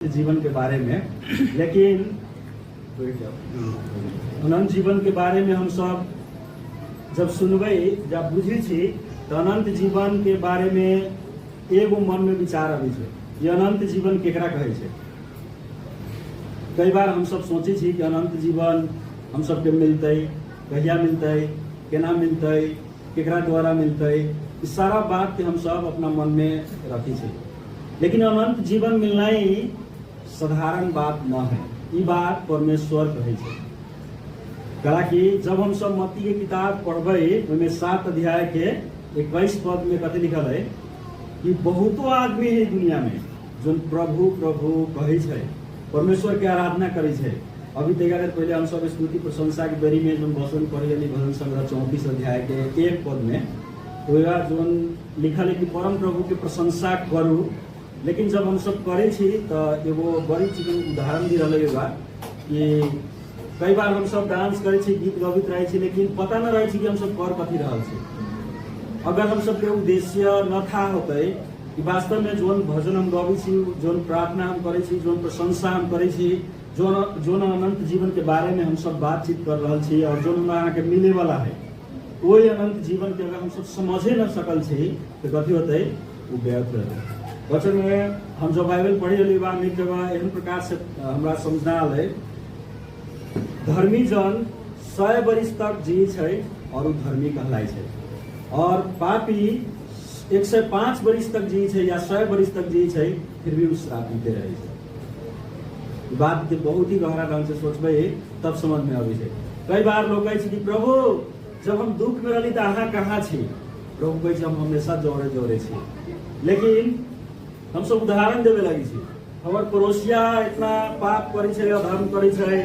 जीवन के बारे में, लेकिन अनंत जीवन के बारे में हम सब जब सुनबै जब बुझी छी तो अनंत जीवन के बारे में एगो मन में विचार अबै छै कि अनंत जीवन केकरा कहै छै। कई बार हम सब सोचे छी कि अनंत जीवन हम सबके मिलतै, कहिया मिलतै, केना मिलतै, केकरा द्वारा मिलतै, ई सारा बात के हम सब अपना मन में रखी छी। लेकिन अनंत जीवन मिलना ही साधारण बात न है, ये बात परमेश्वर कहे छै। हालांकि जब हम सब मत्ती के किताब पढ़बै ओहिमे 7 अध्याय के 21 पद में कथी लिखल है कि बहुतो आदमी है दुनिया में जो प्रभु प्रभु कहे छै, परमेश्वर के आराधना करे छै। अभी तक अगर पहले हम सब स्तुति प्रशंसा के बेरी में जो वचन पढ़े भजन संग्रह 34 अध्याय के 1 पद में तो जो लिखल है कि परम प्रभु के प्रशंसा करू। लेकिन जब हम सब करे छी तो एगो बड़ी चीज उदाहरण दी रहे होगा कि कई बार हम सब डांस करे छी, गीत गबित रहे छी, लेकिन पता न रहे छी कि हम सब कर कथी रहल छी। अगर हम सब के उद्देश्य न था होते कि वास्तव में जोन भजन हम गबै छी, जोन प्रार्थना हम करे छी, जोन प्रशंसा हम करे छी, जोन अनंत जीवन के बारे में हम सब बातचीत कर रहल छी और जोन हमरा के मिले वाला है, वही अनंत जीवन के अगर हम सब समझे न सकल छी तो कथी होते वो व्यर्थ रहते। वचन में हम जो बाइबल पढ़ी रही बा एक जगह एहन प्रकार से हमरा समझना आए, धर्मी जन 100 वर्ष तक जी छै और वो धर्मी कहलाय छै, और पापी 105 वर्ष तक जी छै या 100 वर्ष तक जी छै फिर भी उस श्रापिते रहे छै। बात के बहुत ही गहरा ढंग से सोचबै तब समझ में आबै छै। कई बार लोग कहै छै कि प्रभु जब हम दुख में रहली तो अहाँ कहाँ छी। प्रभु कहै छै हम हमेशा जोरे जोरे छी। लेकिन हम सब उदाहरण देवे लगी छी, हमार पड़ोसिया इतना पाप करे छै, अधर्म करे छै,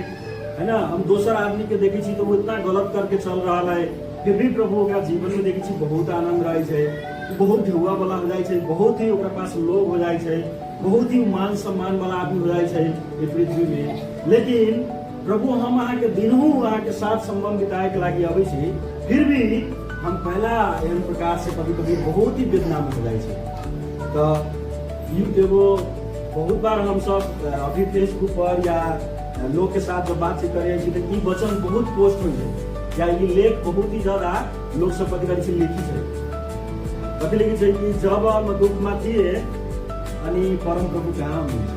है ना। हम दोसर आदमी के देखी छी तो वो इतना गलत करके चल रहा है, फिर भी प्रभु ओकरा जीवन में देखी छी बहुत आनंद रहे छै, बहुत हुआ वाला हो जाए छै, बहुत ही ओकरा पास लोग हो जाए छै, बहुत ही मान सम्मान वाला आदमी हो जाए छै इस पृथ्वी में। लेकिन प्रभु हम अहाँ के दिनहू अहाँ के साथ संबंध बिताए के लागी अबै छी, फिर भी हम पहला एहन प्रकार से कभी कभी बहुत ही वेदना में हो जाए छै। तो एगो बहुत बार हम सब अभी फेसबुक पर या लोग के साथ जब बातचीत करे छी तो ई वचन बहुत पोस्ट हो छै या ये लेख बहुत ही ज्यादा लोग सब कथी करै छै लिखी छै। कथी लिखी छै कि जब हम दुख में थिए अनि परम प्रभु कहाँ हुनुहुन्छ।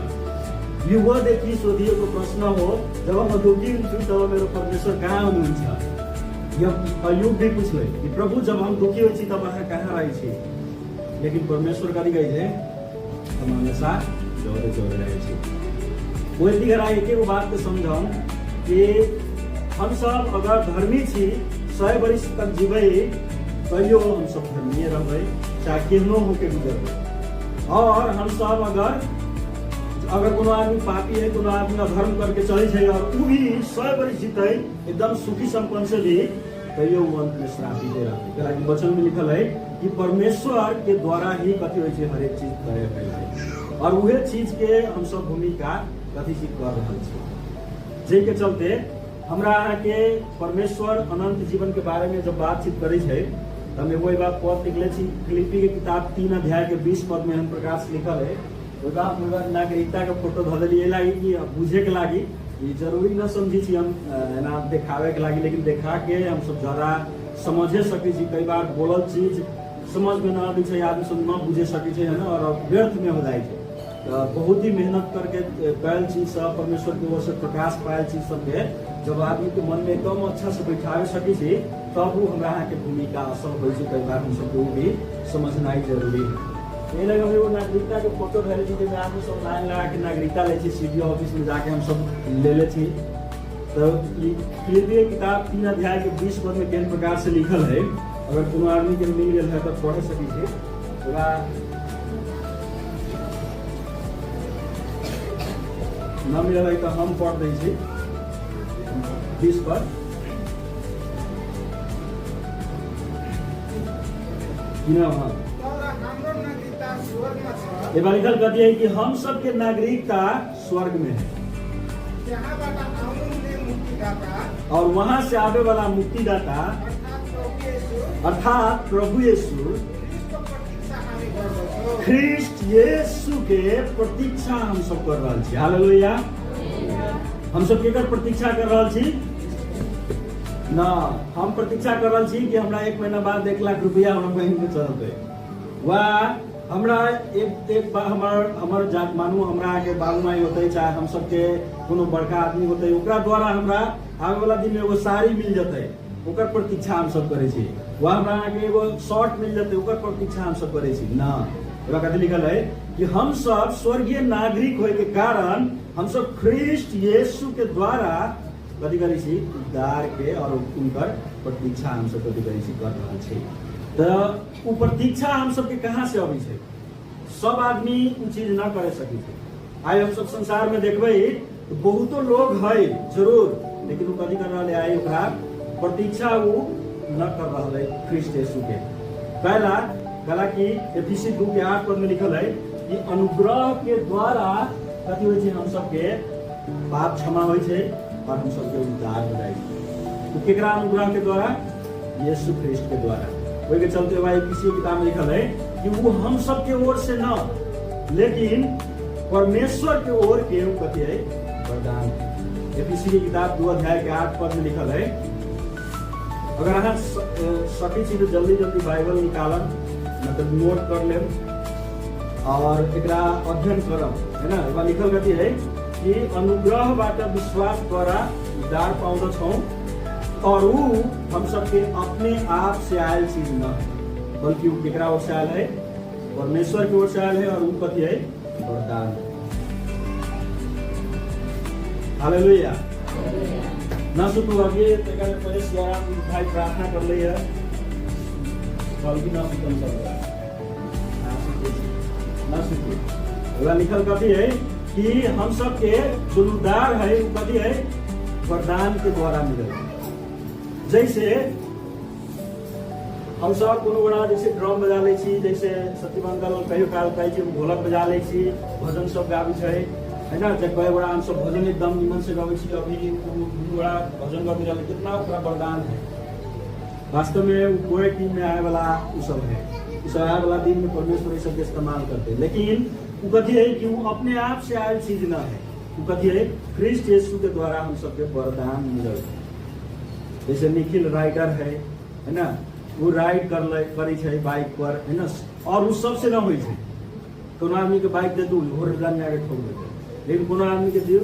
युवा देखि सोधिएको प्रश्न हो, जब हम दुखी हुन्छु तब मेरो परमेश्वर कहाँ हुनुहुन्छ। यह अयुब भी पूछले कि प्रभु जब हम दुखी होइ छी तब अहाँ कहाँ रहै छी। लेकिन परमेश्वर कथी कहै छै हम हमेशा जोरे जोरे रहे छी। वो एक बात के समझम कि हम सब अगर धर्मी छी 100 वर्ष तक जीवे तैयो हम सब धर्मीय रहबै, चाहे केहनो होके गुजरबै। और हम सब अगर कोनो आदमी पापी है, कोनो आदमी अधर्म करके चले छै और वो भी 100 वर्ष जीते एकदम सुखी संपन्न से भी तैयो वो अंत में श्रापित रहते। हालांकि वचन में लिखल है कि परमेश्वर के द्वारा ही कथी होइ छै हर एक चीज तय कयल छै और उहे चीज के हम सब भूमिका कथी चीज कर रहल छी। जे के चलते हमरा के परमेश्वर अनंत जीवन के बारे में जब बातचीत करे छै तो हम एगो बात पढ़ निकले छी। फिलिप्पी के किताब 3 अध्याय के 20 पद में हम प्रकार से लिखल है, नागरिकता के फोटो धऽ देलियै लागी कि बुझे के लागी, ये जरूरी न समझी छी हम ना देखावे के लागी, लेकिन देखा के हम सब ज्यादा समझे सकै छी। कई बार बोलल चीज समझ में न आबै छै, आदमी सब न बुझे सकै छै, है ना, और व्यर्थ में हो जाए छै। तो बहुत ही मेहनत करके कैल चीज सब परमेश्वर की ओर से प्रकाश पायल चीज सब के जब आदमी के मन में एकदम अच्छा से बैठावे सकै छी तब वो हमरा के भूमिका असल होइ छै। कई बार हम सब को भी समझना जरूरी है। ये लगे हम वो नागरिकता के फोटो धरे छी, जब आदमी सब लाइन लगा के नागरिकता ले छी, सीडीओ ऑफिस में जाके हम सब ले ले छी। तो फिलिप्पी किताब 3 अध्याय के 20 पद में केन प्रकार से लिखल है, अगर कोनो आदमी के मिल गेल है तो पढ़े सकै छी। पूरा न मिलल है तो हम पढ़ दै छी 20 पद। ये लिखल कहती है कि हम सब के नागरिकता स्वर्ग में है और वहां से आवे वाला मुक्तिदाता अर्थात प्रभु यीशु ख्रिस्ट यीशु के प्रतीक्षा हम सब कर रहा छी। हालेलुया। हम सब केकर प्रतीक्षा कर रहा छी ना? हम प्रतीक्षा कर रहा छी कि हमरा 1 महीना बाद 1 लाख रुपया हमरा बहन के चलते, वा हमरा एक बार हमर जात मानू हमरा के बाबू माई होते, चाहे हम सबके कोनो बड़का आदमी होते, ओकरा द्वारा हमरा आगे वाला दिन में एगो साड़ी मिल जते, ओकर प्रतीक्षा हम सब करे छी। वह हमरा के एगो शर्ट मिल जते, ओकर प्रतीक्षा हम सब करे छी ना। एबा कथि लिखल है कि हम सब स्वर्गीय नागरिक होए के कारण हम सब ख्रिस्ट यीशु के द्वारा कथि करै छी? उद्धार के और उनकर प्रतीक्षा हम सब कथि करै छी? कर रहल छी। तो उ प्रतीक्षा हम सबके कहाँ से अबै छै? सब आदमी उ चीज ना करे सकै छै। आइ हम सब संसार में देखबै तो बहुतो लोग है जरूर, लेकिन उ कथि कर रहल है? ओकरा प्रतीक्षा उ न कर रहल है ख्रिस्ट यीशु के। पहला कला कि एफिसी 2:8 में लिखल है कि अनुग्रह के द्वारा कथि होइ छै? हम सबके पाप क्षमा होइ छै और हम सबके उद्धार हो जाइ छै। तो केकरा अनुग्रह के द्वारा? यीशु ख्रिस्ट के द्वारा। वही के चलते भाई किसी किताब में लिखल है कि वो हम सब के ओर से न, लेकिन परमेश्वर के ओर के कथि है? वरदान। एफिसी की किताब 2:8 में लिखल है। अगर अहाँ सकी छी तो जल्दी जल्दी बाइबल निकालन, मतलब नोट कर लेम और एकरा अध्ययन करम, है ना। एबा लिखल कथि है कि अनुग्रह बाट विश्वास द्वारा उद्धार पाउँदछ छौं, और उ हम सबके अपने आप से आयल चीज न है, बल्कि उ केकरा ओर से आयल है? परमेश्वर की ओर से आयल है, और उ कथि है? वरदान। हालेलुया। ना सुतू आगे तेकर पहले सियाराम भाई प्रार्थना कर ले है, बल्कि ना सुतम सब ना सुतू। ओला लिखल कथि है कि हम सबके जो उद्धार है उ कथि है? वरदान के द्वारा मिलल। जैसे हम सब कोनो बड़ा जैसे ड्रम बजा ले छी, जैसे सत्यमंगल कहियो काल कहै छी ढोलक बजा ले छी, भजन सब गाबै छै, है ना। जब कई बड़ा हम सब भजन एकदम निमन से गाबै छी, अभी बड़ा भजन गाबै रहल, कितना ओकरा वरदान है। वास्तव में कोई टीम में आए वाला उ सब है, उस आए वाला दिन में परमेश्वर इस सबके इस्तेमाल करते, लेकिन वो कथि है कि वो अपने आप से आयल चीज न है। वो कथि है? ख्रिस्ट यीशु के द्वारा हम सबके वरदान मिलल। जैसे निखिल राइडर है ना, वो राइड करे छै बाइक पर, है ना, और उस सबसे न होइ छै। कोनो आदमी के बाइक दे दू होरला में आके ठोक देते, लेकिन कोनो आदमी के दियो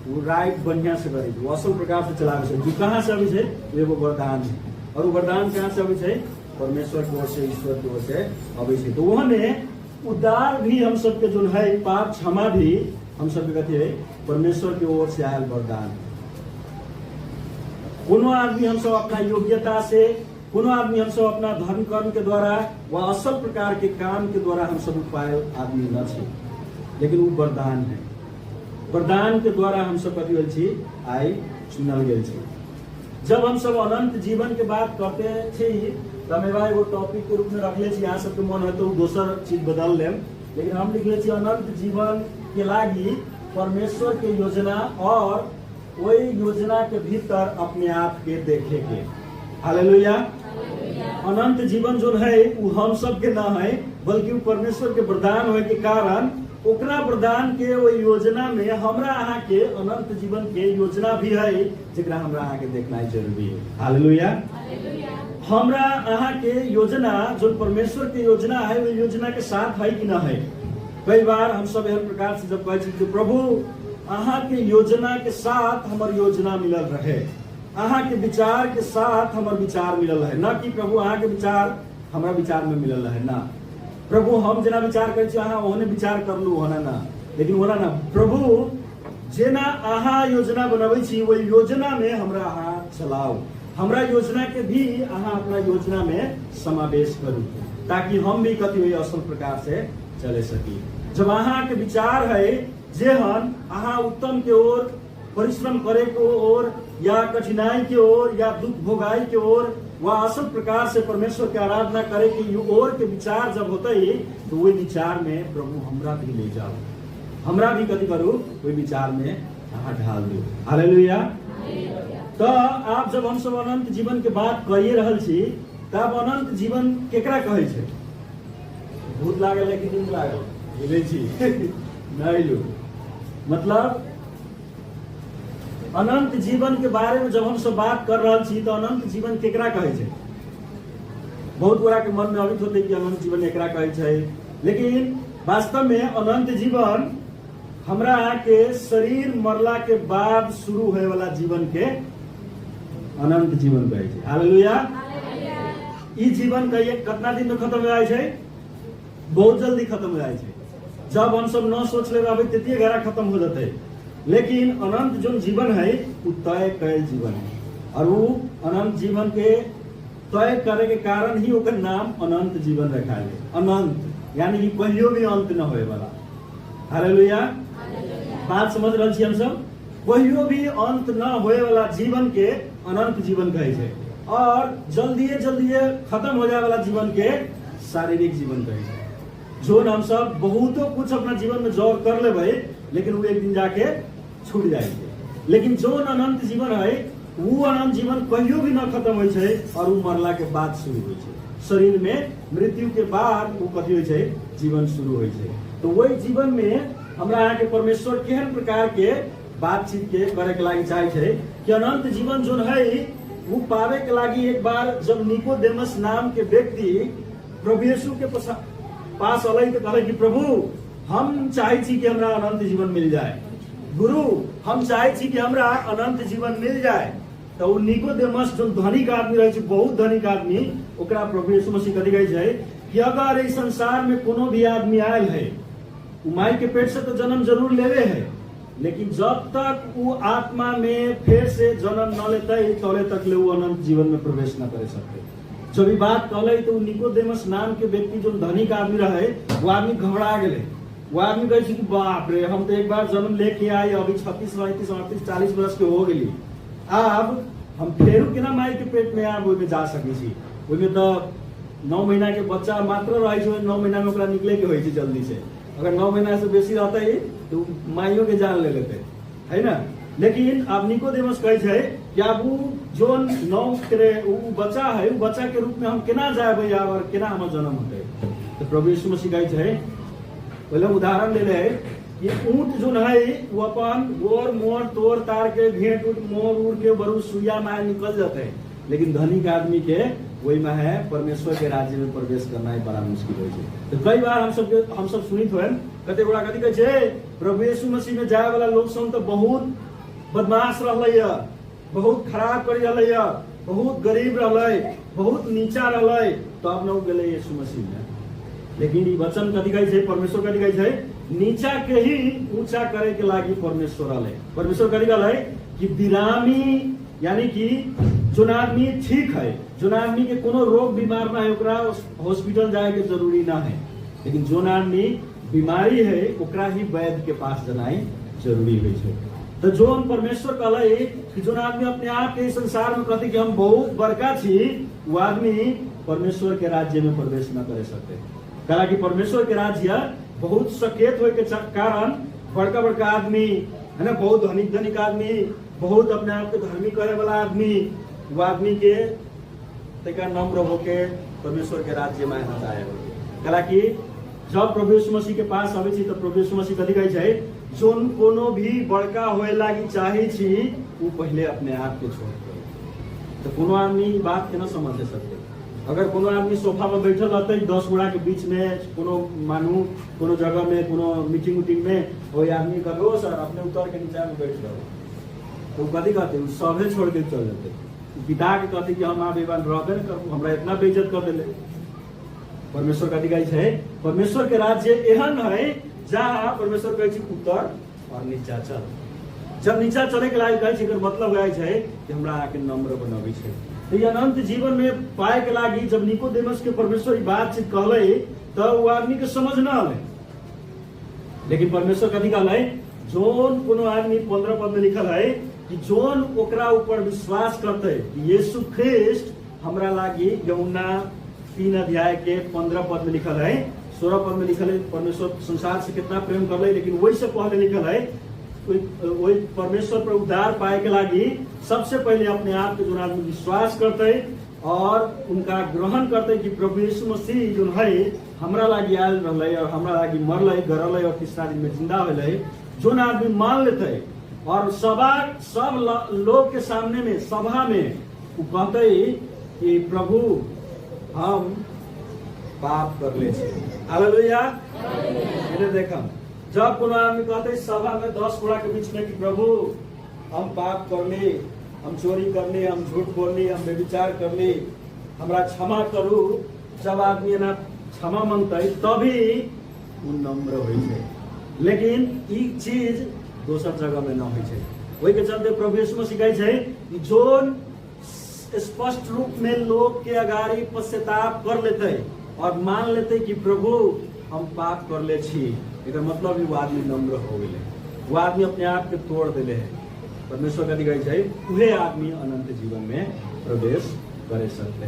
वो राइड बढ़िया से करे, वो असल प्रकार से चलावे छै। जो कहाँ से अबै छै? एगो वरदान है, और वो वरदान कहाँ से अबै छै? परमेश्वर की ओर से, ईश्वर की ओर से अबै छै। तो वहां उद्धार भी हम सबके जो है, पाप क्षमा भी हम सबके कथि है? परमेश्वर की ओर से आयल वरदान। कोनो आदमी हम सब अपना योग्यता से, कोनो आदमी हम सब अपना धर्म कर्म के द्वारा व असल प्रकार के काम के द्वारा हम सब उपाय आदमी न छे, लेकिन वो वरदान है। वरदान के द्वारा हम सब कथि होल छी? आई चुनल गेल छी। जब हम सब अनंत जीवन के बात करते छी तो हम एगो टॉपिक के रूप में रखले छी, यहाँ सबके मन है तो दोसर चीज बदल लेम, लेकिन हम लिखले छी अनंत जीवन के लागी परमेश्वर के योजना और वही योजना के भीतर अपने आप के देखे के। हालेलुया। अनंत जीवन जो है वो हम सब के ना है, बल्कि वो परमेश्वर के वरदान होए के कारण ओकरा वरदान के वो योजना में हमरा अहाँ के अनंत जीवन के योजना भी है, जेकरा हमरा अहाँ के देखना जरूरी है। हालेलुया। हमरा अहाँ के योजना जो परमेश्वर के योजना है, वो योजना के साथ है कि ना है? कई बार हम सब एहन प्रकार से जब कहै छी प्रभु अहाँ के योजना के साथ हमर योजना मिलल रहे, अहाँ के विचार के साथ हमर विचार मिलल है, ना कि प्रभु अहाँ के विचार हमरा विचार में मिलल है ना। प्रभु हम जेना विचार करै छी अहाँ ओहने विचार करलू होना ना, लेकिन होना ना। प्रभु जेना अहाँ योजना बनबै छी वही योजना में हमरा अहाँ चलाओ, हमरा योजना के भी अहाँ अपना योजना में समावेश करू, ताकि हम भी कथि हुई असल प्रकार से चले सकी। जब अहाँ के विचार है जेहन अहाँ उत्तम के ओर, परिश्रम करे के ओर, या कठिनाई के ओर, या दुख भोगाई के ओर, वह असल प्रकार से परमेश्वर के आराधना करे के ओर के विचार जब होते ही, तो वही विचार में प्रभु हमरा भी ले जाओ, हमरा भी कथि करू, वही विचार में अहाँ ढाल दो। हालेलुया। तो आप जब हम सब अनंत जीवन के बात कहिए रहल छी, तब अनंत जीवन केकरा कहै छै? भूत लागल है कि नींद लागल बुझे छी नहीं लो मतलब अनंत जीवन के बारे में जब हम सब बात कर रहा छी तो अनंत जीवन केकरा कहे छे? बहुत बड़ा के मन में अभित होते कि अनंत जीवन एकरा कहे छे, लेकिन वास्तव में अनंत जीवन हमरा के शरीर मरला के बाद शुरू होए वाला जीवन के अनंत जीवन कहे छे। हालेलुया। ई जीवन कहिए कितना दिन में खत्म हो जाए छे? बहुत जल्दी खत्म हो जाए छे। जब हम सब न सोच ले अभी तेतिए घरा खत्म हो जाते, लेकिन अनंत जो जीवन है वो तय कैल जीवन है, और वो अनंत जीवन के तय करे के कारण ही ओकर नाम अनंत जीवन रखा है। अनंत यानी कि कहियो भी अंत न होए वाला। हालेलुया। बात समझ रहे छी हम सब? कहियो भी अंत न होए वाला जीवन के अनंत जीवन कहे छे, और जल्दिए खत्म हो जाए वाला जीवन के शारीरिक जीवन कहे छे। जो हम सब बहुतो कुछ अपना जीवन में जोर कर लेबै, लेकिन वो एक दिन जाके छूट जाएंगे। लेकिन जो अनंत जीवन है वो अनंत जीवन कहियो भी न खत्म हो छे, और वो मरला के बाद शुरू हो छे। शरीर में मृत्यु के बाद वो कथी हो छे? जीवन शुरू हो छे। तो वही जीवन में हमरा यहाँ के परमेश्वर केहन प्रकार के बातचीत के करे के लागी चाहे छे कि अनंत जीवन जो है वो पावे के लागी एक बार जब निकोदेमस नाम के व्यक्ति प्रभु यीशु के पास अलै तो कहले कि प्रभु हम चाहे छी कि हमरा अनंत जीवन मिल जाए, गुरु हम चाहे छी कि हमरा अनंत जीवन मिल जाए। तो वो निकोदेमस जो धनिक आदमी रहे छे, बहुत धनिक आदमी, ओकरा प्रभु यीशु मसीह कथी कहै छै कि अगर इस संसार में कोनो भी आदमी आयल है, वो माई के पेट से तो जन्म जरूर लेवे है, लेकिन जब तक वो आत्मा में फिर से जन्म न लेते तौले तक ले वो अनंत जीवन में प्रवेश न कर सकते। जब ये बात कहले तो निकोदेमस नाम के व्यक्ति जो धनिक आदमी रहे, वो आदमी घबरा गए। वो आदमी कहे कि बाप रे, हम तो एक बार जन्म लेके आए, अभी 36, 37, 38, 40 वर्ष के हो गई, अब हम फेरू केना माई के पेट में आब ओहिमे जा सकै छी? ओहिमे तो 9 महीना के बच्चा मात्र रहे छै, 9 महीना में ओकरा निकले के होइ छै जल्दी से। अगर 9 महीना से बेसी रहते तो माइयों के जान ले लेते, है ना। लेकिन अब निकोदेमस कहे छै कि अब वो जो 9 करे वो बच्चा है, वो बच्चा के रूप में हम केना जाए और केना हमार जन्म होते? तो प्रभु यीशु मसीह कहे छै, पहले उदाहरण ले ले कि ऊंट जो है वो अपन गोर मोर तोड़ तार के घेट उठ मोर उड़ के बरू सुइया मार निकल जाते हैं, लेकिन धनिक आदमी के वही में है परमेश्वर के राज्य में प्रवेश करना ही बड़ा मुश्किल हो जाए। तो कई बार हम सब सुनित हुए कते बड़ा कथी कहे छै प्रभु यीशु मसीह में जाए वाला लोग सब तो बहुत बदमाश रहले, बहुत खराब करी रहले, बहुत गरीब रहले, बहुत नीचा रहले, तो अब न गेले यीशु मसीह में। लेकिन ये वचन कथी कहे छै? परमेश्वर कथी कहे छै? नीचा के ही ऊंचा करे के लागी परमेश्वर आले। परमेश्वर कथी कहले कि बिरामी यानी कि जो आदमी ठीक है, जो आदमी के कोनो रोग बीमार ना है, ओकरा हॉस्पिटल जाए के जरूरी ना है, लेकिन जो आदमी बीमारी है ओकरा ही वैद्य के पास जाना जरूरी है। तो जो हम परमेश्वर कहले कि जो आदमी अपने आप के संसार में कहते कि हम बहुत बड़का छी, वो आदमी परमेश्वर के राज्य में प्रवेश न कर सकते। कहा कि परमेश्वर के राज्य बहुत सकेत होए के कारण बड़का बड़का आदमी है ना, बहुत धनिक धनिक आदमी, बहुत अपने आप के धर्मी करे वाला आदमी, वो आदमी के तरीका नम्र होके परमेश्वर के राज्य में आए। कहा कि जब प्रभु यीशु मसीह के पास आवे छी तो प्रभु यीशु मसीह कथी कहै छै? जोन कोनो भी बड़का होए लागी चाहे छी वो पहले अपने आप के छोड़ दो। तो कोनो आदमी बात के न समझ सकते। अगर कोनो आदमी सोफा पर बैठल रहते 10 गोड़ा के बीच में, कोनो मानू कोनो जगह में, कोनो मीटिंग उटिंग में, वही आदमी कहो सर अपने उतर के नीचा में बैठ जाओ, तो कथी कहते? सभे छोड़ के चल जाते। पिता के कहते कि हम आप रहबे न करू, हमरा इतना बेइज्जत कर देले। परमेश्वर कथी कहै छै? परमेश्वर के राज्य एहन है जहाँ परमेश्वर कहै छै उतर और नीचा चल। जब नीचा चले के लायक कहै छै, एकर मतलब है कि हमरा आके नम्र बनाबै छै। तो ये अनंत जीवन में पाए के लागी जब निकोदेमस के परमेश्वर ई बातचीत कहले तो वो आदमी के समझ न आले। लेकिन परमेश्वर कथी कहले? जोन कोनो आदमी 15 पद में लिखल है कि जोन ओकरा ऊपर विश्वास करते कि यीशु ख्रिस्ट हमरा लागी, यूहन्ना 3 अध्याय के 15 पद में लिखल है, 16 पद में लिखल है परमेश्वर संसार से कितना प्रेम कर ले, लेकिन वही से पहले लिखल है वही परमेश्वर पर उद्धार पाए के लागी सबसे पहले अपने आप के जो आदमी विश्वास करते और उनका ग्रहण करते कि प्रभु यीशु मसीह जो है हमरा लागी आयल रहले और हमरा लागी मरले गरले और तीसरा दिन में जिंदा होले, जोन आदमी मान लेते और सब लोग के सामने में सभा में वो कहते कि प्रभु हम पाप कर ले छे। हालेलुया। मैंने देखा जब कोनो आदमी कहते सभा में 10 गोड़ा के बीच में कि प्रभु हम पाप कर ली, हम चोरी कर ली, हम झूठ बोल ली, हम व्यभिचार कर ली, हमरा क्षमा करू, जब आदमी ना क्षमा मांगते तभी वो नम्र होइ छे। लेकिन ई चीज दोसर जगह में न होइ छे। वही के चलते प्रभु यीशु मसीह कहै छे कि जोन स्पष्ट रूप में लोग के अगाड़ी पश्चाताप कर लेते और मान लेते कि प्रभु हम पाप कर ले छी, एकर मतलब वो आदमी नम्र हो गए, वो आदमी अपने आप के तोड़ दिले है। परमेश्वर कथी कहै छै, उहे आदमी अनंत जीवन में प्रवेश करे सकते।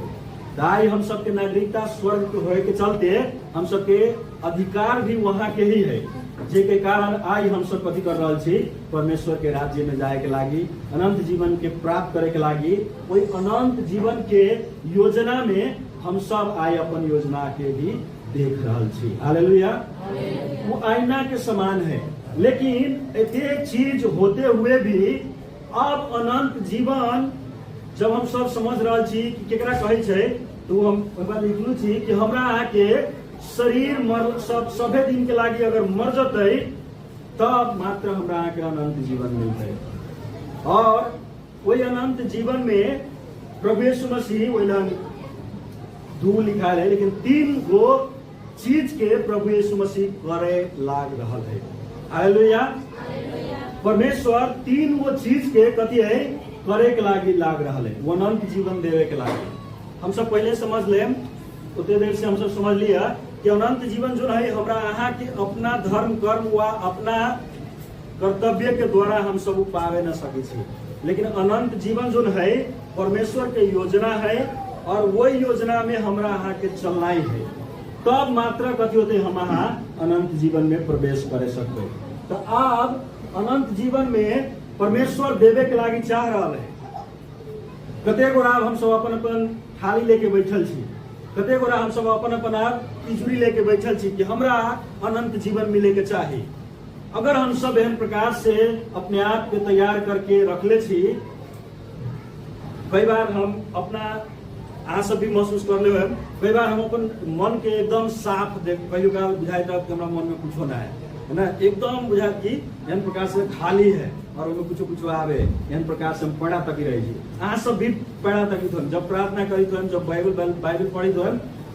ताई हम सबके नागरिकता स्वर्ग के होए के चलते हम सबके अधिकार भी वहाँ के ही है, जे के कारण आई हम सब कथी कर रहल छी, परमेश्वर के राज्य में जाए के लागी, अनंत जीवन के प्राप्त करे के लागी, वही अनंत जीवन के योजना में हम सब आई अपन योजना के भी देख रहल छी। हालेलुया। वो आईना के समान है, लेकिन एक चीज होते हुए भी अब अनंत जीवन जब हम सब समझ रहा छी कि केकरा कहै छै, तो हम लिखलू छी कि हमरा आके शरीर मर सभे दिन के लागी अगर मर जतै तब मात्र हमरा आके अनंत जीवन मिलते। और वही अनंत जीवन में प्रभु यीशु मसीह वही 2 लिखा है, लेकिन 3 गो चीज के प्रभु यीशु मसीह करे लाग रहल है। हालेलुया। परमेश्वर 3 गो चीज के कथी है करे के लागी लाग रहल है, वो अनंत जीवन देवे के लागी। हम सब पहले समझ लेम, उतने देर से हम सब समझ लिया कि अनंत जीवन जो है हमरा अहाँ के अपना धर्म कर्म व अपना कर्तव्य के द्वारा हम सब पावे न सके छी, लेकिन अनंत जीवन जो है परमेश्वर के योजना है और वही योजना में हमरा अहाँ के चलना ही है, तब मात्र कथी होते हम अहाँ अनंत जीवन में प्रवेश करे सकते। तो अब अनंत जीवन में परमेश्वर देवे के लागी चाह रहा है। कते गोरा हम सब अपन अपन थाली लेके बैठल छी, कते गोरा हम सब अपन अपन आप तिजोरी लेके बैठल छी कि हमरा अनंत जीवन मिले के चाही। अगर हम सब एहन प्रकार से अपने आप के तैयार करके रखले छी, कई बार हम अपना अहाँ सब भी महसूस कर ले, कई बार हम अपन मन के एकदम साफ देख कई बार बुझाई था कि हमरा मन में कुछ ना है ना, एकदम बुझा कि एहन प्रकार से खाली है और उनमें कुछ आवे, एहन प्रकार से हम पढ़ा तकी रही छी। अहाँ सब भी पढ़ा तकी हो, जब प्रार्थना करी तो जब बाइबल पढ़ी तो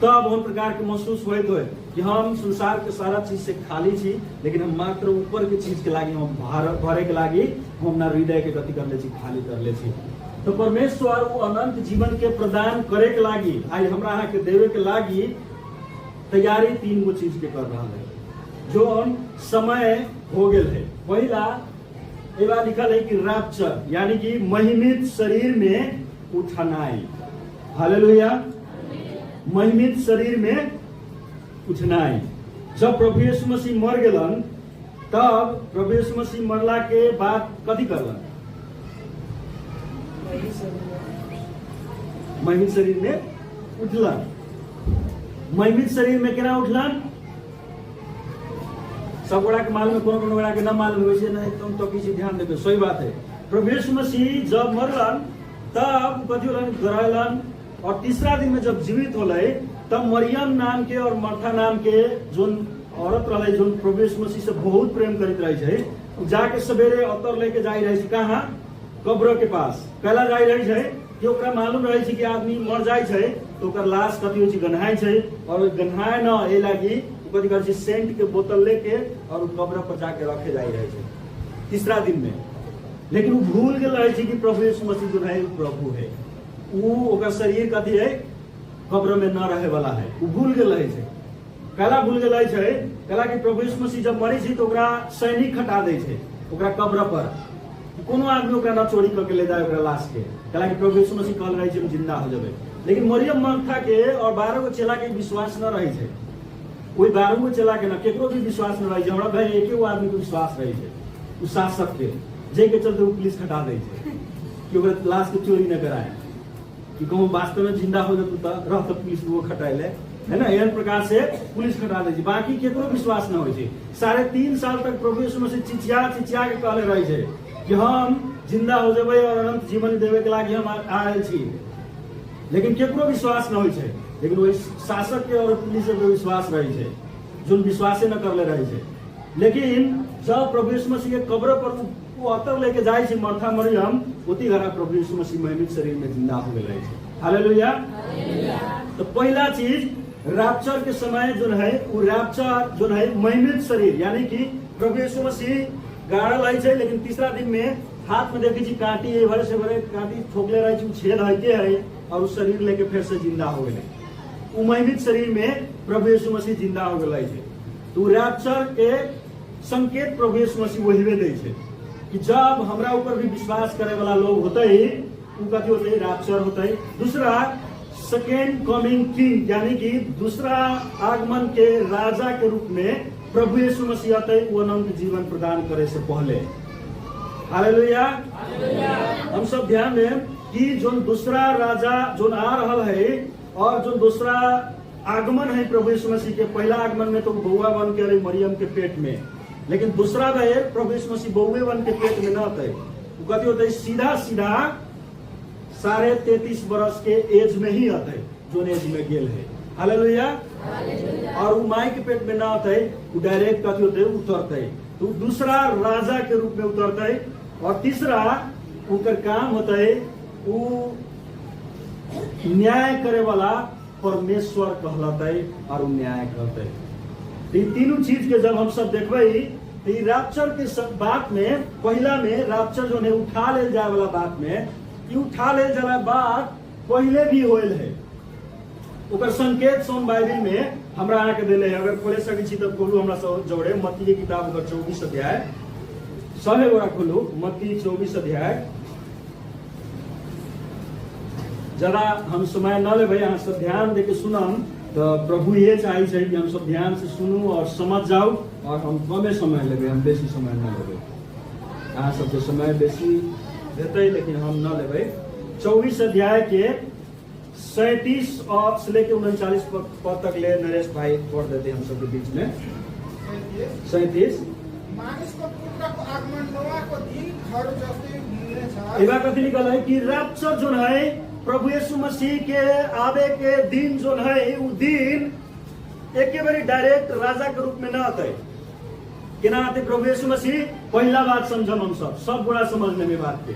तब उन प्रकार के महसूस हुए तो कि हम संसार के सारा चीज से खाली छी, लेकिन हम मात्र ऊपर के चीज के लागी हम भरे के लागी हम अपना हृदय के गति कर ले छी, खाली कर ले छी। तो परमेश्वर वो अनंत जीवन के प्रदान करे के लागी आई हमरा अहाँ के देवे के लागी तैयारी 3 गो चीज के कर रहा है, जो समय हो गए है। पहला ये बात लिखल है कि रैप्चर, यानी कि महिमित शरीर में उठनाई। हालेलुया। महिमित शरीर में उठनाई। जब प्रभु यीशु मसीह मर गेलन तब प्रभु यीशु मसीह मरला के बाद कथी करलन, महिमित शरीर में उठलन। महिमित शरीर में केना उठलन, सब गोड़ा के मालूम है, कोनो गोड़ा के न मालूम है, वैसे नहीं तुम तो किसी ध्यान देवे। सही बात है। प्रभु यीशु मसीह जब मरलन तब कथी होलन, गरायलन, और तीसरा दिन में जब जीवित होले तब मरियम नाम के और मर्था नाम के जो औरत रहे, जो प्रभु यीशु मसीह से बहुत प्रेम करित रहे छे, जाके सवेरे अतर लेके जाई रहे छे, कहाँ, कब्र के पास। कहला जाई रहे छे कि ओकरा मालूम रहे छे कि आदमी मर जाय छे तो ओकर लाश कथी होय छे, गन्हाय छे, और गन्हाय न ए लागी कथी करे छे, सेंट के बोतल लेके और उ कब्र पर जाके रखे जाई रहे छे तीसरा दिन में। लेकिन वो भूल गेल रहे छे कि प्रभु यीशु मसीह जो है प्रभु है, वो ओकर शरीर कथी है, कब्र में न रहे वाला है, वो भूल गेल रहे छे। कहला भूल गेल रहे छे, कहला कि प्रभु यीशु मसीह जब मरी छे तो ओकरा सैनिक हटा दे छे ओकरा कब्र पर, कोनो आदमी ओकरा न चोरी करके ले जाए ओकरा लाश के। कहला कि प्रभु यीशु मसीह कहल रहे छे हम जिंदा हो जाबे। लेकिन मरियम मर्था के और 12 गो चेला के विश्वास न रहे छे, कोई 12 गो चेला के न केकरो भी विश्वास न रहे छे। हमरा भाई एके गो आदमी के विश्वास रहे छे, उ शासक के, जे के चलते वो पुलिस हटा दे छे कि ओकरा लाश के चोरी न कराए, कि कहूँ वास्तव में जिंदा हो जातु तो रह तो पुलिस वो खटाइले, है ना, एहन प्रकार से पुलिस खटा दे, बाकी केकरो विश्वास न हो। 3.5 साल तक प्रभु यीशु मसीह चिचिया चिचिया के कहले रहे छे कि हम जिंदा हो जेबै और अनंत जीवन देवे के लागी हम आयल छी, लेकिन केकरो विश्वास न होइ छै। लेकिन वही शासक के और पुलिस पे विश्वास रहे छे, जो विश्वासे न करले रहे छे। लेकिन जब प्रभु यीशु मसीह के कब्र पर वो अतर लेके जाए छे मार्था मरियम, उती घड़ा प्रभु यीशु मसीह महिमित शरीर में जिंदा हो गए छे। हालेलुया। तो पहला चीज रैप्चर के समय जो है वो रैप्चर जो है महिमित शरीर, यानी कि प्रभु यीशु मसीह गाड़ा लाई छे, लेकिन तीसरा दिन में हाथ में देखी कांटी भरे से भरे कांटी ठोकले रहे छे, छेद होते है और उस शरीर लेके फिर से जिंदा हो गए। वो महिमित शरीर में प्रभु यीशु मसीह जिंदा हो गए छे। तो रैप्चर के संकेत प्रभु यीशु मसीह वही दे छे कि जब हमरा ऊपर भी विश्वास करे वाला लोग होते ही वो कथी होते ही रैप्चर होते ही। दूसरा सेकेंड कमिंग किंग, यानी कि दूसरा आगमन के राजा के रूप में प्रभु यीशु मसीह आते वो अनंत जीवन प्रदान करे से पहले। हालेलुया। हम सब ध्यान दें कि जो दूसरा राजा जो आ रहा है और जो दूसरा आगमन है प्रभु यीशु मसीह के, पहला आगमन में तो बउआ बन के रही मरियम के पेट में, लेकिन दूसरा है प्रभु यीशु मसीह बउए बन के पेट में न आते, वो कथी होता है सीधा सीधा 33.5 बरस के एज में ही आते, जो एज में गेल है। हालेलुया। और वो माई के पेट में ना आते, वो डायरेक्ट कथी होते उतरते, तो दूसरा राजा के रूप में उतरते। और तीसरा उनका काम होता है वो न्याय करे वाला परमेश्वर कहलाता है और वो न्याय करते है। तो ये तीनों चीज के जब हम सब देखबे तो रैप्चर के सब बात में पहला में रैप्चर जो है उठा ले जाए वाला बात में, ये उठा ले जाए बात पहले भी होल है। ओकर संकेत सोम बाइबल में हमरा आके देले है, अगर खोले सकै छी त खोलू हमरा सब जोड़े मत्ती के किताब का 24 अध्याय, सभे गोरा खोलू मत्ती 24 अध्याय। जरा हम समय न लेबै, अहाँ सब ध्यान दे के सुनम, तो प्रभु ये चाहे छै कि हम सब ध्यान से सुनू और समझ जाओ, और हम कमे समय लेबै, हम बेसी समय न लेबै। अहाँ सबके समय बेसी देते लेकिन हम न लेबै। 24 अध्याय के 37 और से लेके 39 पद तक ले नरेश भाई पढ़ देते हम सबके बीच में। 37 एवं कथी लिखल है कि रैप्चर जो है प्रभु यीशु मसीह के आवे के दिन जो है वो दिन एक बारी डायरेक्ट राजा के रूप में न आते। केना आते प्रभु यीशु मसीह? पहला बात समझम हम सब बुरा समझने में बात के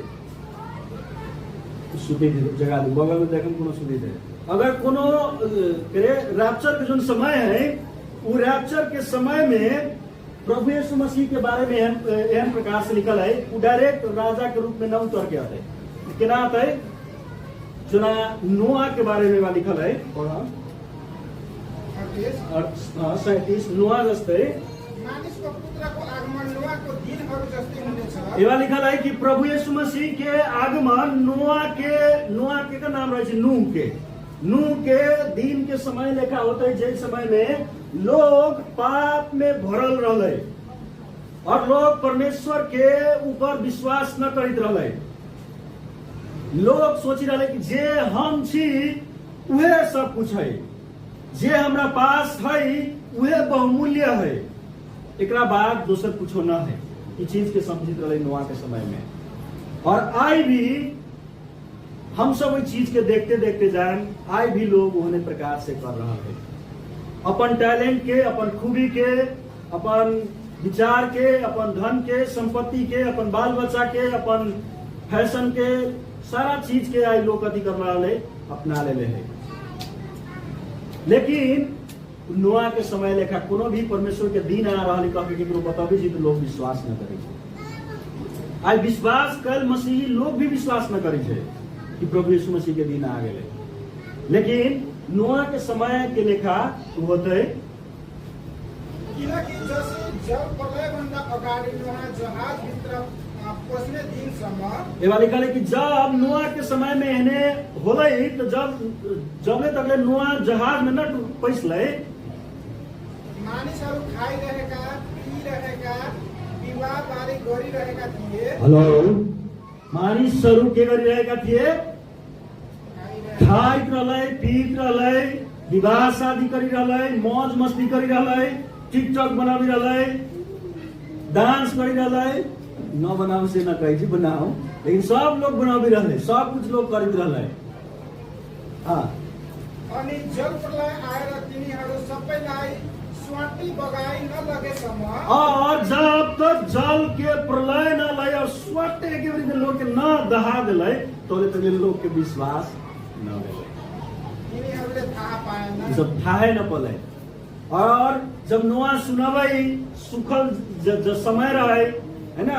सुधी जगह बगल में देखम कोनो सुधी दे। अगर कोनो रैप्चर के जो समय है वो रैप्चर के समय में प्रभु यीशु मसीह के बारे में एहन प्रकार से लिखल है वो डायरेक्ट राजा के रूप में न उतर के आते। केना आता है? जो नोआ के बारे में लिखल है 37 नोआ जस्ते एवा लिखल है कि प्रभु यीशु मसीह के आगमन नोआ के का नाम रहे नूह के दिन के समय लेखा होता है, जिस समय में लोग पाप में भरल रहे और लोग परमेश्वर के ऊपर विश्वास न करित रहे। लोग सोची रहे कि जे हम छी उहे सब कुछ है, जे हमरा पास है उहे बहुमूल्य है, एकरा बाद दूसर कुछ न है। ये चीज के समझित रहे नोआ के समय में। और आज भी हम सब इस चीज के देखते देखते जाए, आज भी लोग उन्होंने प्रकार से कर रहा है। अपन टैलेंट के, अपन खूबी के, अपन विचार के, अपन धन के, संपत्ति के, अपन बाल बच्चा के, अपन फैशन के, सारा चीज के आज लोग कथी कर रहा है अपना ले है। लेकिन नोआ के समय लेखा कोनो भी परमेश्वर के दिन आ रहा है बताबी जी तो लोग विश्वास न करे। आज विश्वास कल मसीही लोग भी विश्वास न करे कि प्रभु यीशु मसीह के दिन आ गए। लेकिन नोआ के समय के लेखा होते एवा लिखल है कि जब नोआ के समय में इन्हें होले तो जब तक नोआ जहाज में न पैसले हेलो मानिसहरू के गरिरहेका थिए? खाइत रहलै, पिइत रहलै, विवाह शादी करी रहले, मौज मस्ती करी रहले, टिकटॉक बनावी रहले, डांस करी रहले, न बनाओ से न कहे बनाओ, लेकिन सब लोग बनावी रहले, सब कुछ लोग करित रहले। हाँ, अनि जल प्रलय आएर तिनीहरू सबैलाई स्वाटी बगाई नलगेसम्म और जब तक जल के प्रलय न लय और स्वाटे के वृद्ध लोग के न दहा दिले तो लोग के विश्वास न भेले, तिनीहरूले थाहा पाएन। सब थाहे न पले। और जब नोआ सुनबै सुखल जब समय रहे है ना,